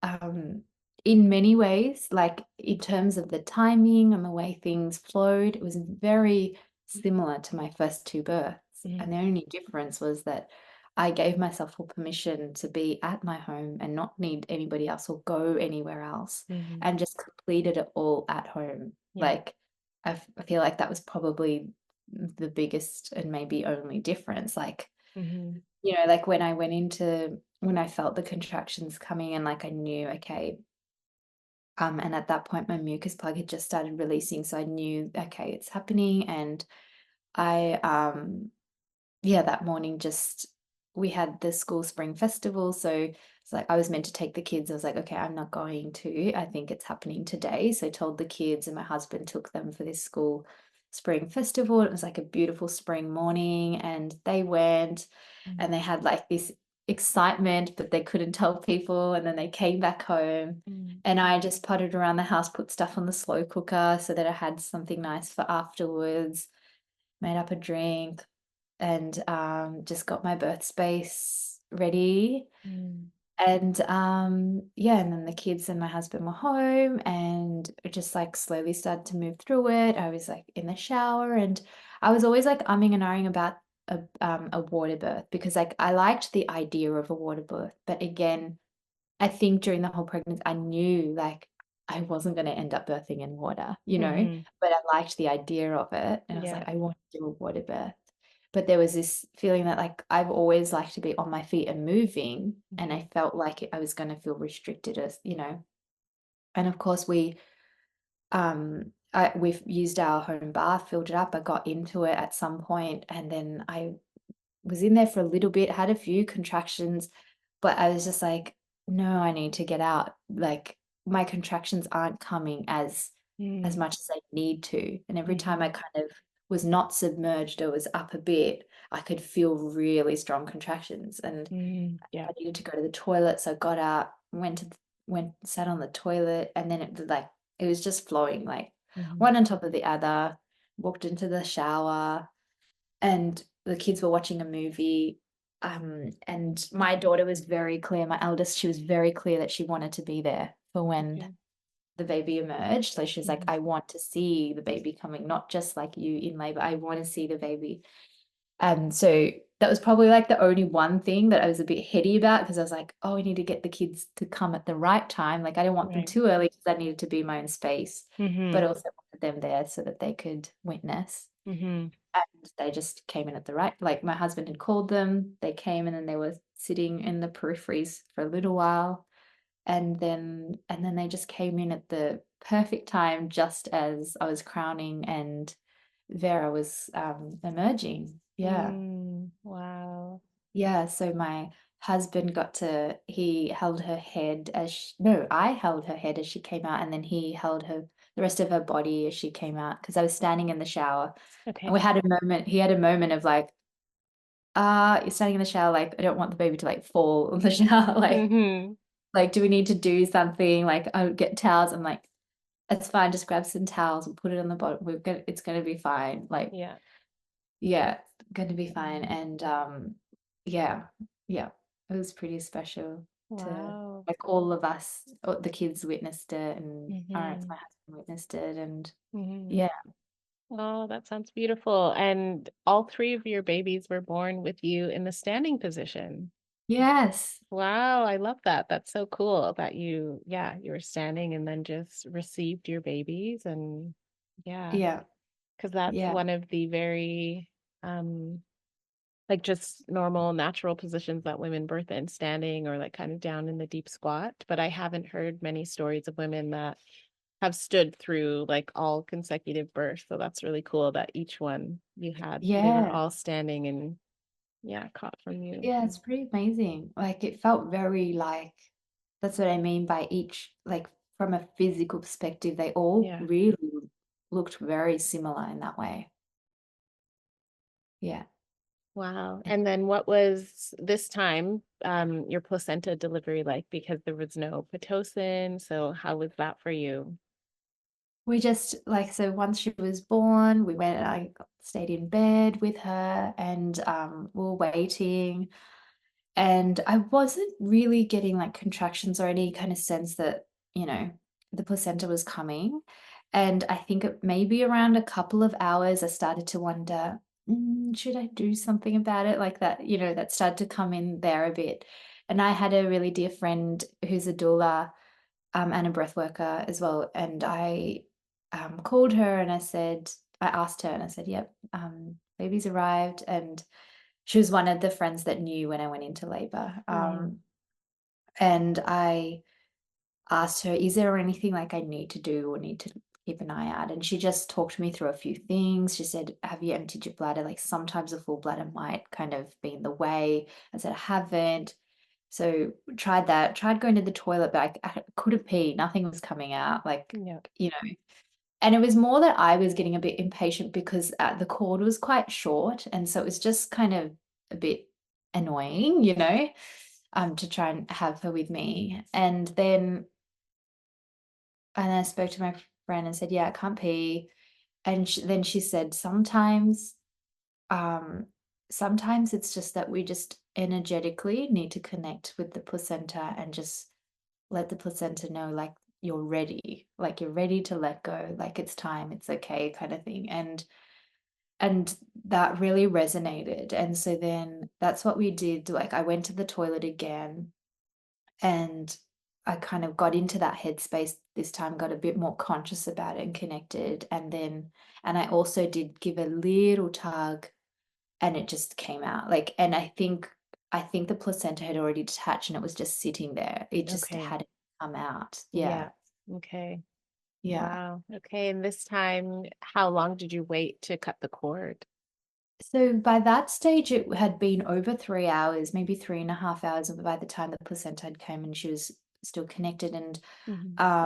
Um, in many ways, like in terms of the timing and the way things flowed, it was very similar to my first two births. And Mhm. the only difference was that I gave myself full permission to be at my home and not need anybody else or go anywhere else Mhm. and just completed it all at home. Yeah. Like, I feel like that was probably the biggest and maybe only difference. Like, Mhm. like when I felt the contractions coming and like I knew, okay, and at that point my mucus plug had just started releasing, so I knew, okay, it's happening. And I yeah, that morning just we had the school spring festival, so it's like I was meant to take the kids. I was like, okay, I'm not going to. I think it's happening today. So I told the kids and my husband took them for this school spring festival. It was like a beautiful spring morning and they went Mhm. and they had like this excitement, but they couldn't tell people. And then they came back home Mhm. and I just potted around the house, put stuff on the slow cooker so that I had something nice for afterwards, made up a drink, and just got my birth space ready. Mhm. And yeah, and then the kids and my husband were home, and it just like slowly started to move through it. I was like in the shower, and I was always like umming and ahhing about a water birth because like I liked the idea of a water birth, but again, I think during the whole pregnancy, I knew like I wasn't going to end up birthing in water, Mhm. but I liked the idea of it. And I was Yeah. like, I want to do a water birth. But there was this feeling that like I've always liked to be on my feet and moving. And Mhm. I felt like I was going to feel restricted as. And of course, we've used our home bath, filled it up. I got into it at some point, and then I was in there for a little bit, had a few contractions, but I was just like, "No, I need to get out." Like, my contractions aren't coming as Mhm. much as they need to, and every time I Mhm. kind of was not submerged or was up a bit, I could feel really strong contractions, and Mhm. I Yeah. needed to go to the toilet, so I got out, sat on the toilet, and then it was just flowing, like, Mhm. one on top of the other, walked into the shower, and the kids were watching a movie, and my daughter was very clear, my eldest, she was very clear that she wanted to be there for when Okay. the baby emerged. So she's like, Mhm. "I want to see the baby coming, not just like you in labor. I want to see the baby." So that was probably like the only one thing that I was a bit heady about because I was like, oh, we need to get the kids to come at the right time. Like I didn't want them Right. too early because I needed to be my own space, but Mm-hmm. also wanted them there so that they could witness. Mm-hmm. And they just came in at the right, like my husband had called them, they came in and they were sitting in the peripheries for a little while. And then they just came in at the perfect time, just as I was crowning and Vera was emerging. Yeah. Mm, wow. Yeah, so my husband he held her head no, I held her head as she came out, and then he held the rest of her body as she came out because I was standing in the shower. And Okay. he had a moment of like, you're standing in the shower, like, I don't want the baby to like fall in the shower. Mm-hmm. Do we need to do something? Like, I would get towels. I'm like, it's fine, just grab some towels and put it on the bottom. It's gonna be fine. Like, Yeah. yeah, gonna be fine. And yeah, yeah, it was pretty special to Wow. like all of us, the kids witnessed it, and Mm-hmm. my husband witnessed it, and Mm-hmm. yeah, Oh, that sounds beautiful. And all three of your babies were born with you in the standing position. yes, Wow, I love that. That's so cool that yeah, you were standing and then just received your babies. And yeah, yeah, because that's yeah, one of the very, um, like just normal natural positions that women birth in, standing or like kind of down in the deep squat. But I haven't heard many stories of women that have stood through like all consecutive births. So that's really cool that each one they were yeah. all standing and yeah, caught from you. Yeah, it's pretty amazing. Like it felt very like that's what I mean by each like from a physical perspective, they all Yeah. really looked very similar in that way. Yeah. Wow. And then what was this time your placenta delivery like because there was no Pitocin? So how was that for you? We just like so once she was born, we went and I stayed in bed with her and we were waiting. And I wasn't really getting like contractions or any kind of sense that, you know, the placenta was coming. And I think maybe around a couple of hours, I started to wonder, should I do something about it? Like that, that started to come in there a bit. And I had a really dear friend who's a doula and a breath worker as well. And I called her and I asked her and I said, yep, baby's arrived. And she was one of the friends that knew when I went into labor. Mm, And I asked her, is there anything like I need to do or need to keep an eye out? And she just talked me through a few things. She said, have you emptied your bladder? Like sometimes a full bladder might kind of be in the way. I said, I haven't. So tried that, tried going to the toilet, but I couldn't pee. Nothing was coming out. yeah. And it was more that I was getting a bit impatient because the cord was quite short. And so it was just kind of a bit annoying, to try and have her with me. And I spoke to my friend and said, yeah, I can't pee. And then she said, um, sometimes it's just that we just energetically need to connect with the placenta and just let the placenta know, like you're ready to let go, like it's time, it's okay, kind of thing. And that really resonated. And so then that's what we did. Like I went to the toilet again and I kind of got into that headspace this time, got a bit more conscious about it and connected. And I also did give a little tug and it just came out. And I think the placenta had already detached and it was just sitting there. It just Okay. hadn't come out. Yeah. Yeah. Okay. Yeah. Wow. Okay. And this time, how long did you wait to cut the cord? So by that stage, it had been over 3 hours, maybe 3.5 hours by the time the placenta had came and she was still connected. Hmm.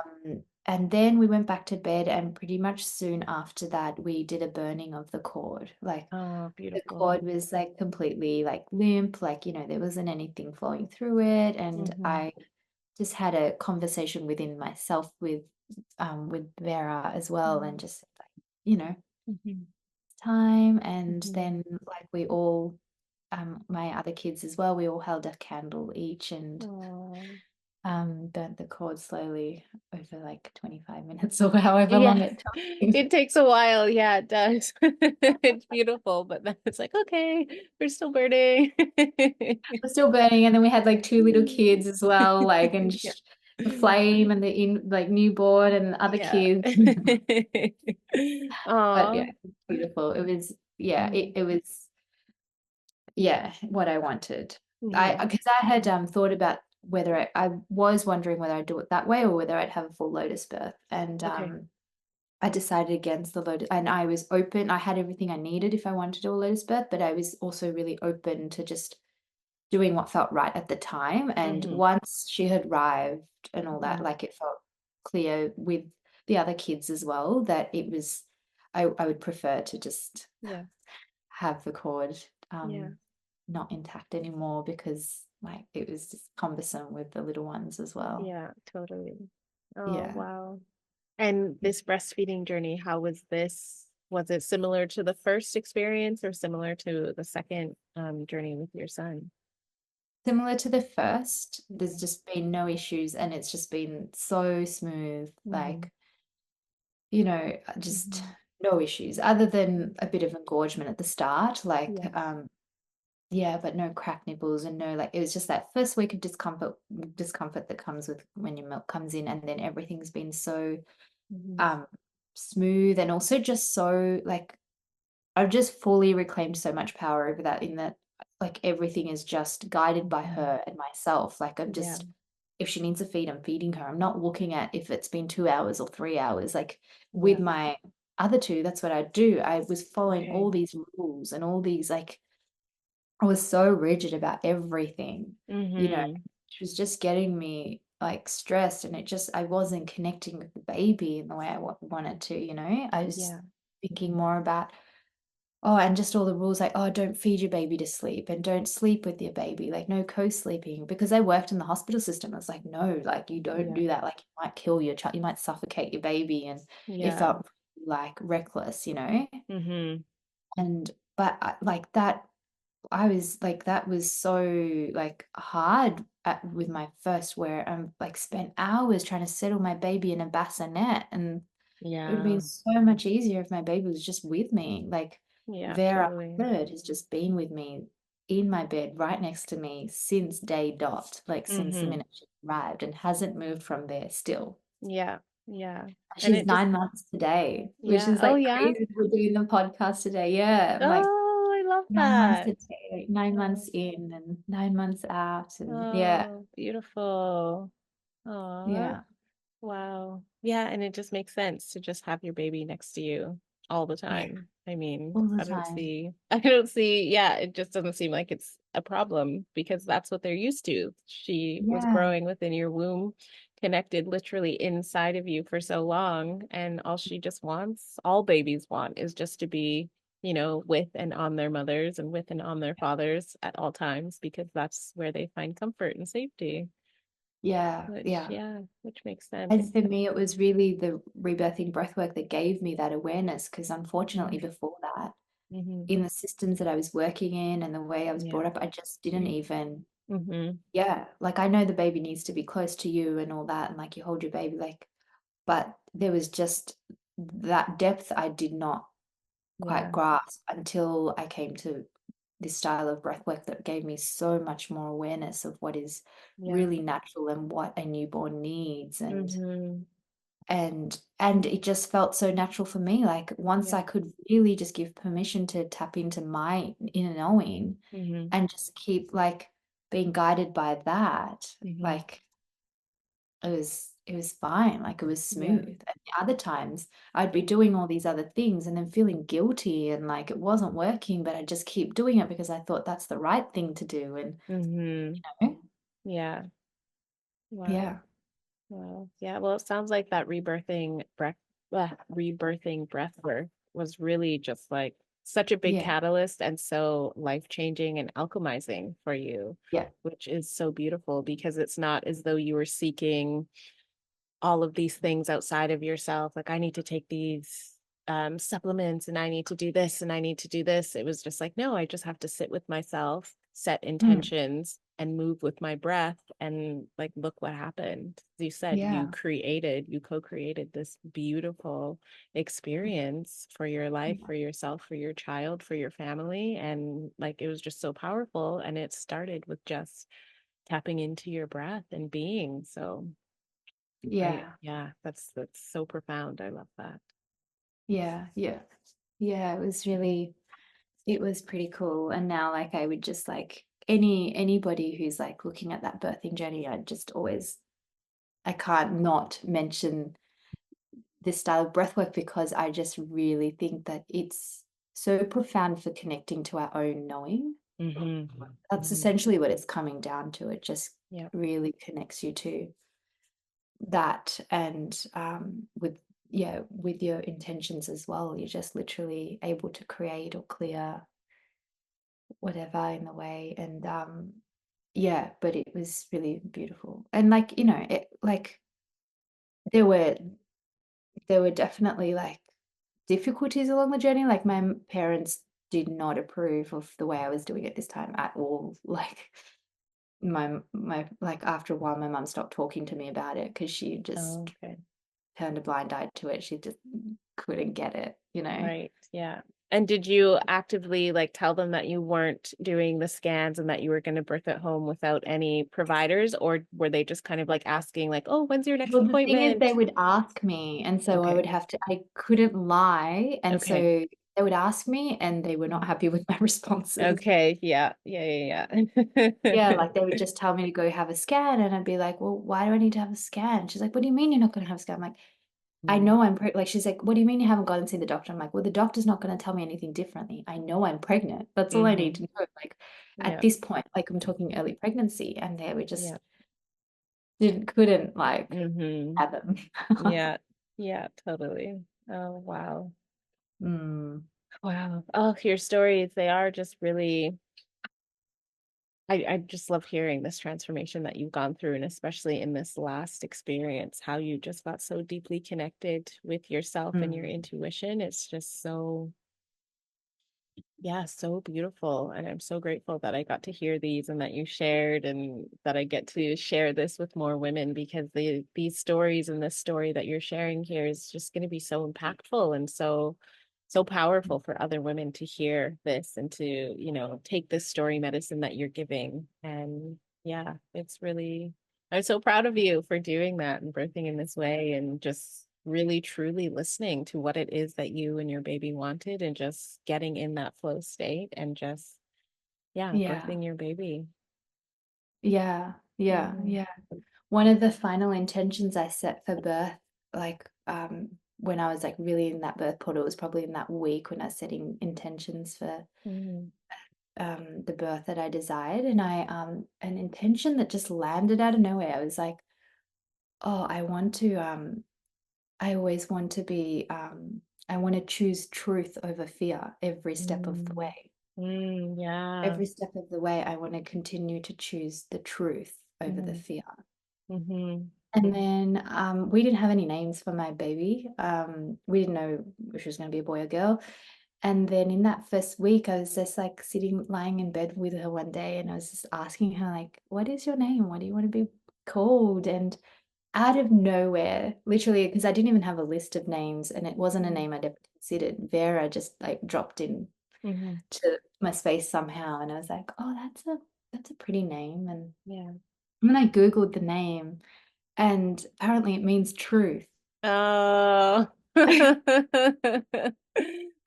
And then we went back to bed, and pretty much soon after that, we did a burning of the cord. Like Oh, the beautiful. cord was like completely like limp, like there wasn't anything flowing through it. And Hmm. I just had a conversation within myself with Vera as well, and just like, Hmm. time. And Hmm. then like we all my other kids as well, we all held a candle each, and Oh. burnt the cord slowly over like 25 minutes or however Yeah, long it took. it takes a while. Yeah, it does. It's beautiful, but then it's like, okay, we're still burning. We're still burning, and then we had like two little kids as well, like Yeah. the flame and the like newborn and other Yeah. kids. But Aw. yeah, it's beautiful. It was yeah, Mhm. it was yeah, what I wanted. I Mhm. because I had thought about whether I was wondering whether I'd do it that way or whether I'd have a full lotus birth. And Okay. I decided against the lotus, and I was open. I had everything I needed if I wanted to do a lotus birth, but I was also really open to just doing what felt right at the time. And Mhm. once she had arrived and all that, Mhm. like it felt clear with the other kids as well that it was, I would prefer to just Yeah. have the cord Yeah. not intact anymore because like it was just cumbersome with the little ones as well. Yeah, totally. Oh, Yeah. wow. And this breastfeeding journey, how was this? Was it similar to the first experience or similar to the second journey with your son? Similar to the first, there's Okay. just been no issues and it's just been so smooth. Mm-hmm. Like, just Mm-hmm. no issues other than a bit of engorgement at the start. Like, Yeah. yeah, but no cracked nipples and no, like, it was just that first week of discomfort that comes with when your milk comes in, and then everything's been so Mm-hmm. um smooth, and also just so like I've just fully reclaimed so much power over that, in that like everything is just guided by Mm-hmm. her and myself. Like I'm Yeah. just, if she needs a feed, I'm feeding her. I'm not looking at if it's been 2 hours or 3 hours. Like with Yeah. my other two, that's what I do. I was following Okay. all these rules and all these like I was so rigid about everything, you know. Mm-hmm. She was just getting me like stressed, and I wasn't connecting with the baby in the way I wanted to, you know. I was Yeah. thinking more about, oh, and just all the rules like, oh, don't feed your baby to sleep and don't sleep with your baby, like no co-sleeping. Because I worked in the hospital system, I was like, no, like you don't Yeah. do that. Like you might kill your child, you might suffocate your baby. And it Yeah. felt like reckless, you know? Mm-hmm. And but like that, I was like, that was so like hard with my first, where I'm like spent hours trying to settle my baby in a bassinet, and it would have been Yeah. so much easier if my baby was just with me. Like Yeah, Vera, totally. my third, has just been with me in my bed right next to me since day dot, like since the Mm-hmm. minute she arrived, and hasn't moved from there still. Yeah. Yeah. And She's it just, 9 months today, which yeah. is Oh, like yeah. crazy. We're doing the podcast today. Yeah. I'm like Oh, I love 9 months that. today, like 9 months Oh, in and 9 months out. And yeah, oh, beautiful. Oh, yeah, wow. Yeah, and it just makes sense to just have your baby next to you all the yeah, time. I mean, all the I don't time. see, I don't see, yeah, it just doesn't seem like it's a problem because that's what they're used to. She was Yeah. growing within your womb, connected literally inside of you for so long. And all she just wants, all babies want, is just to be, with and on their mothers and with and on their fathers at all times because that's where they find comfort and safety. Yeah. Which, Yeah. yeah, which makes sense. And for me, it was really the rebirthing breath work that gave me that awareness. Because unfortunately, before that, Mm-hmm. in the systems that I was working in and the way I was Yeah. brought up, I just didn't even, Mm-hmm. yeah, like I know the baby needs to be close to you and all that, and like you hold your baby, like, but there was just that depth I did not quite Yeah. grasp until I came to this style of breath work that gave me so much more awareness of what is Yeah. really natural and what a newborn needs. And Mm-hmm. and it just felt so natural for me. Like once Yeah. I could really just give permission to tap into my inner knowing Mm-hmm. and just keep like being guided by that, Mm-hmm. like it was fine, like it was Yeah. smooth. And other times I'd be doing all these other things and then feeling guilty and like it wasn't working, but I just keep doing it because I thought that's the right thing to do. And Mm-hmm. you know, Yeah. Wow. yeah, Wow. Yeah. Well, it sounds like that rebirthing breath work was really just like such a big yeah, catalyst and so life-changing and alchemizing for you, yeah, which is so beautiful because it's not as though you were seeking all of these things outside of yourself. Like, I need to take these supplements and I need to do this and I need to do this. It was just like, no, I just have to sit with myself, set mm, intentions, and move with my breath. And like, look what happened. As you said, Yeah. you co-created this beautiful experience for your life, Yeah. for yourself, for your child, for your family. And like, it was just so powerful. And it started with just tapping into your breath and being. So Yeah. yeah, that's so profound. I love that. Yeah. Yeah. Yeah. It was pretty cool. And now like I would just like anybody who's like looking at that birthing journey, I just always I can't not mention this style of breath work because I just really think that it's so profound for connecting to our own knowing. Hmm. That's Hmm. essentially what it's coming down to. It just Yeah. really connects you to that and with yeah, with your intentions as well. You're just literally able to create or clear whatever in the way. And yeah, but it was really beautiful. And like, you know, it like there were there were definitely like difficulties along the journey. Like my parents did not approve of the way I was doing it this time at all. Like my like after a while my mum stopped talking to me about it because she just Oh, okay. turned a blind eye to it. She just couldn't get it, you know. Right. Yeah. And did you actively like tell them that you weren't doing the scans and that you were going to birth at home without any providers, or were they just kind of like asking like, "Oh, when's your next Well, the thing is they appointment?" would ask me, and so I Okay. would have to I couldn't lie, and so Okay. they would ask me, and they were not Mhm. happy with my responses. Okay. Yeah. Yeah. Yeah. Yeah, Yeah. like, they would just tell me to go have a scan, and I'd be like, "Well, why do I need to have a scan?" She's like, "What do you mean you're not gonna have a scan?" I'm like, "I Mm. know I'm preg" like, she's like, "What do you mean you haven't gone and seen the doctor?" I'm like, "Well, the doctor's not gonna tell me anything differently. I know I'm pregnant. That's all I need Hmm. to know." Like, at Yeah. this point, like, I'm talking early pregnancy, and they were Yeah. just couldn't, like, Hmm. fathom. Yeah. Yeah. Totally. Oh, wow. Mm, Wow. Oh, your stories, they are just really I just love hearing this transformation that you've gone through, and especially in this last experience, how you just got so deeply connected with yourself and your mm. intuition. It's just so, yeah, so beautiful. And I'm so grateful that I got to hear these and that you shared and that I get to share this with more women because these stories and this story that you're sharing here is just going to be so impactful and so powerful for other women to hear this and to, take this story medicine that you're giving. And yeah, it's really, I'm so proud of you for doing that and birthing in this way and just really truly listening to what it is that you and your baby wanted and just getting in that flow state and just, yeah, Yeah, birthing your baby. yeah, yeah, Hmm. yeah. One of the final intentions I set for birth, like, when I was, like, really in that birth portal, it was probably in that week when I was setting intentions for, Hmm. the birth that I desired, and an intention that just landed out of nowhere. I was like, "Oh, I always want to be, I wanna choose truth over fear every step of the Mm. way. Mm, yeah. Every step of the way, I wanna continue to choose the truth over the Hmm. fear." Hmm. And then, we didn't have any names for my baby. We didn't know if she was gonna be a boy or girl. And then in that first week, I was just like lying in bed with her one day, and I was just asking her, like, "What is your name? What do you want to be called?" And out of nowhere, literally, because I didn't even have a list of names, and it wasn't a Hmm. name I'd ever considered. Vera just like dropped in Hmm. to my space somehow, and I was like, "Oh, that's a pretty name." And Yeah. when I Googled the name, and apparently it means truth. Oh.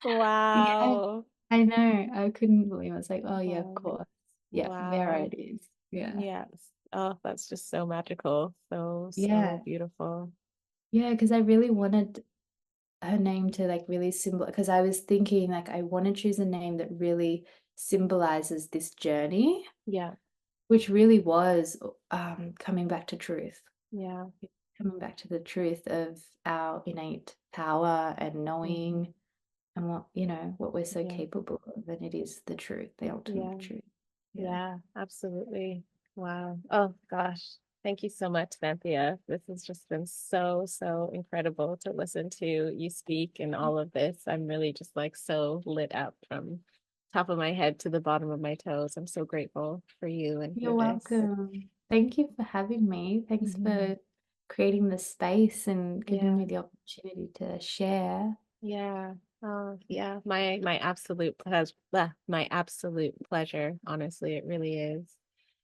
Yeah, Wow. I know. I couldn't believe it. I was like, "Oh, yeah, of Wow. course. Yeah, Vera Wow. it is." Yeah. Yes. Oh, that's just so magical. So, so Yeah. beautiful. Yeah, because I really wanted her name to, like, really symbol. Because I was thinking, like, I wanna choose a name that really symbolizes this journey, Yeah. which really was, coming back to truth. Yeah. Coming back to the truth of our innate power and Hmm. knowing and what we're so Yeah. capable of, and it is the truth, the ultimate Yeah. truth. Yeah. Yeah, absolutely. Wow. Oh gosh. Thank you so much, Santhiya. This has just been so, so incredible to listen to you speak and all of this. I'm really just like so lit up from top of my head to the bottom of my toes. I'm so grateful for you and for You're this. welcome. Thank you for having me. Thanks Mhm. for creating the space and giving Yeah. me the opportunity to share. Yeah. Oh, yeah. My absolute pleasure. My absolute pleasure. Honestly, it really is.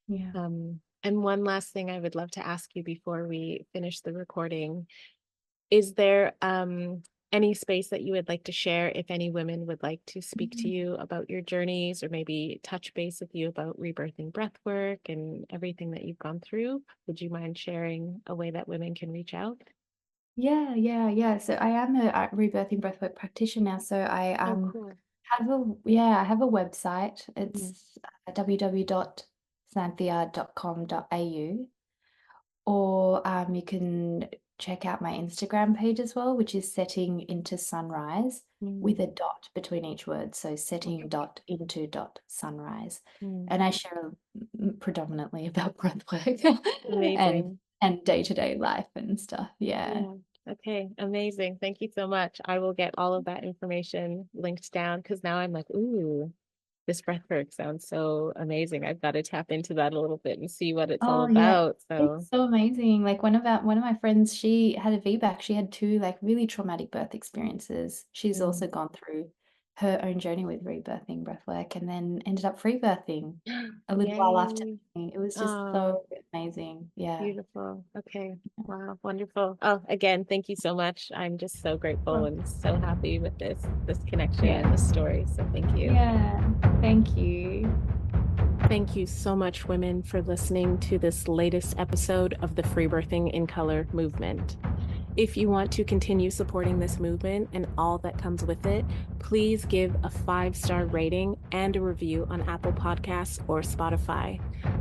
Yeah. And one last thing I would love to ask you before we finish the recording. Is there any space that you would like to share if any women would like to speak to Mhm. you about your journeys or maybe touch base with you about rebirthing breath work and everything that you've gone through? Would you mind sharing a way that women can reach out? Yeah, yeah, yeah. So I am a rebirthing breathwork practitioner. So I Oh, cool. I have a website. Mm, It's www.santhiya.com.au. Or you can check out my Instagram page as well, which is setting into sunrise with mm, a dot between each word. So setting okay. dot into dot sunrise. Mm, And I share predominantly about breathwork amazing. and day-to-day life and stuff. Yeah. Yeah. Okay. Amazing. Thank you so much. I will get all of that information linked down because now I'm like, ooh, this breath work sounds so amazing. I've got to tap into that a little bit and see what it's all Oh yeah, about. So, it's so amazing. Like one of my friends, she had a VBAC. She had two like really traumatic birth experiences. She's mm. also gone through her own journey with rebirthing breathwork and then ended up free birthing a little while after Yay. me. It was just Oh, so amazing. Yeah. beautiful. Okay. Wow. Wonderful. Oh, again, thank you so much. I'm just so grateful Well, and so happy with this connection yeah. and this story. So thank you. Yeah. Thank you. Thank you so much, women, for listening to this latest episode of the Free Birthing in Color movement. If you want to continue supporting this movement and all that comes with it, please give a 5-star rating and a review on Apple Podcasts or Spotify.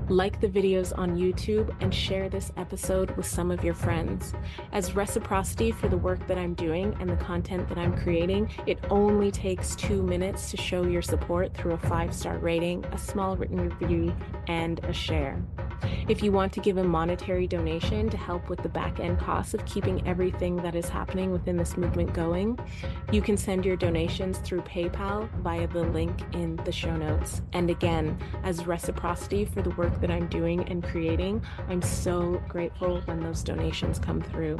Like the videos on YouTube and share this episode with some of your friends. As reciprocity for the work that I'm doing and the content that I'm creating, it only takes 2 minutes to show your support through a 5-star rating, a small written review, and a share. If you want to give a monetary donation to help with the back end costs of keeping everything that is happening within this movement going, you can send your donations through PayPal via the link in the show notes. And again, as reciprocity for the work that I'm doing and creating, I'm so grateful when those donations come through.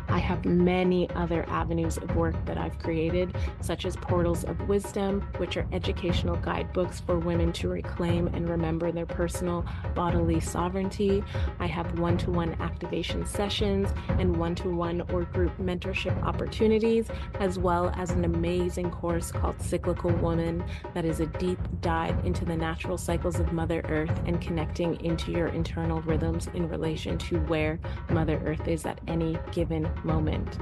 I have many other avenues of work that I've created, such as Portals of Wisdom, which are educational guidebooks for women to reclaim and remember their personal bodily sovereignty. I have one-to-one activation sessions and one-to-one or group mentorship opportunities, as well as an amazing course called Cyclical Woman that is a deep dive into the natural cycles of Mother Earth and connecting into your internal rhythms in relation to where Mother Earth is at any given moment.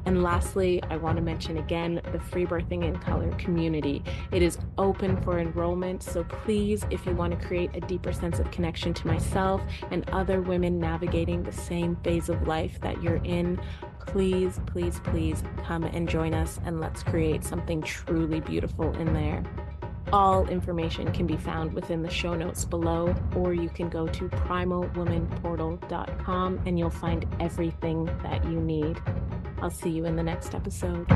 And lastly, I want to mention again the Free Birthing in Color community. It is open for enrollment, so please, if you want to create a deeper sense of connection to myself and other women navigating the same phase of life that you're in, please, please, please come and join us and let's create something truly beautiful in there. All information can be found within the show notes below, or you can go to primalwomanportal.com and you'll find everything that you need. I'll see you in the next episode.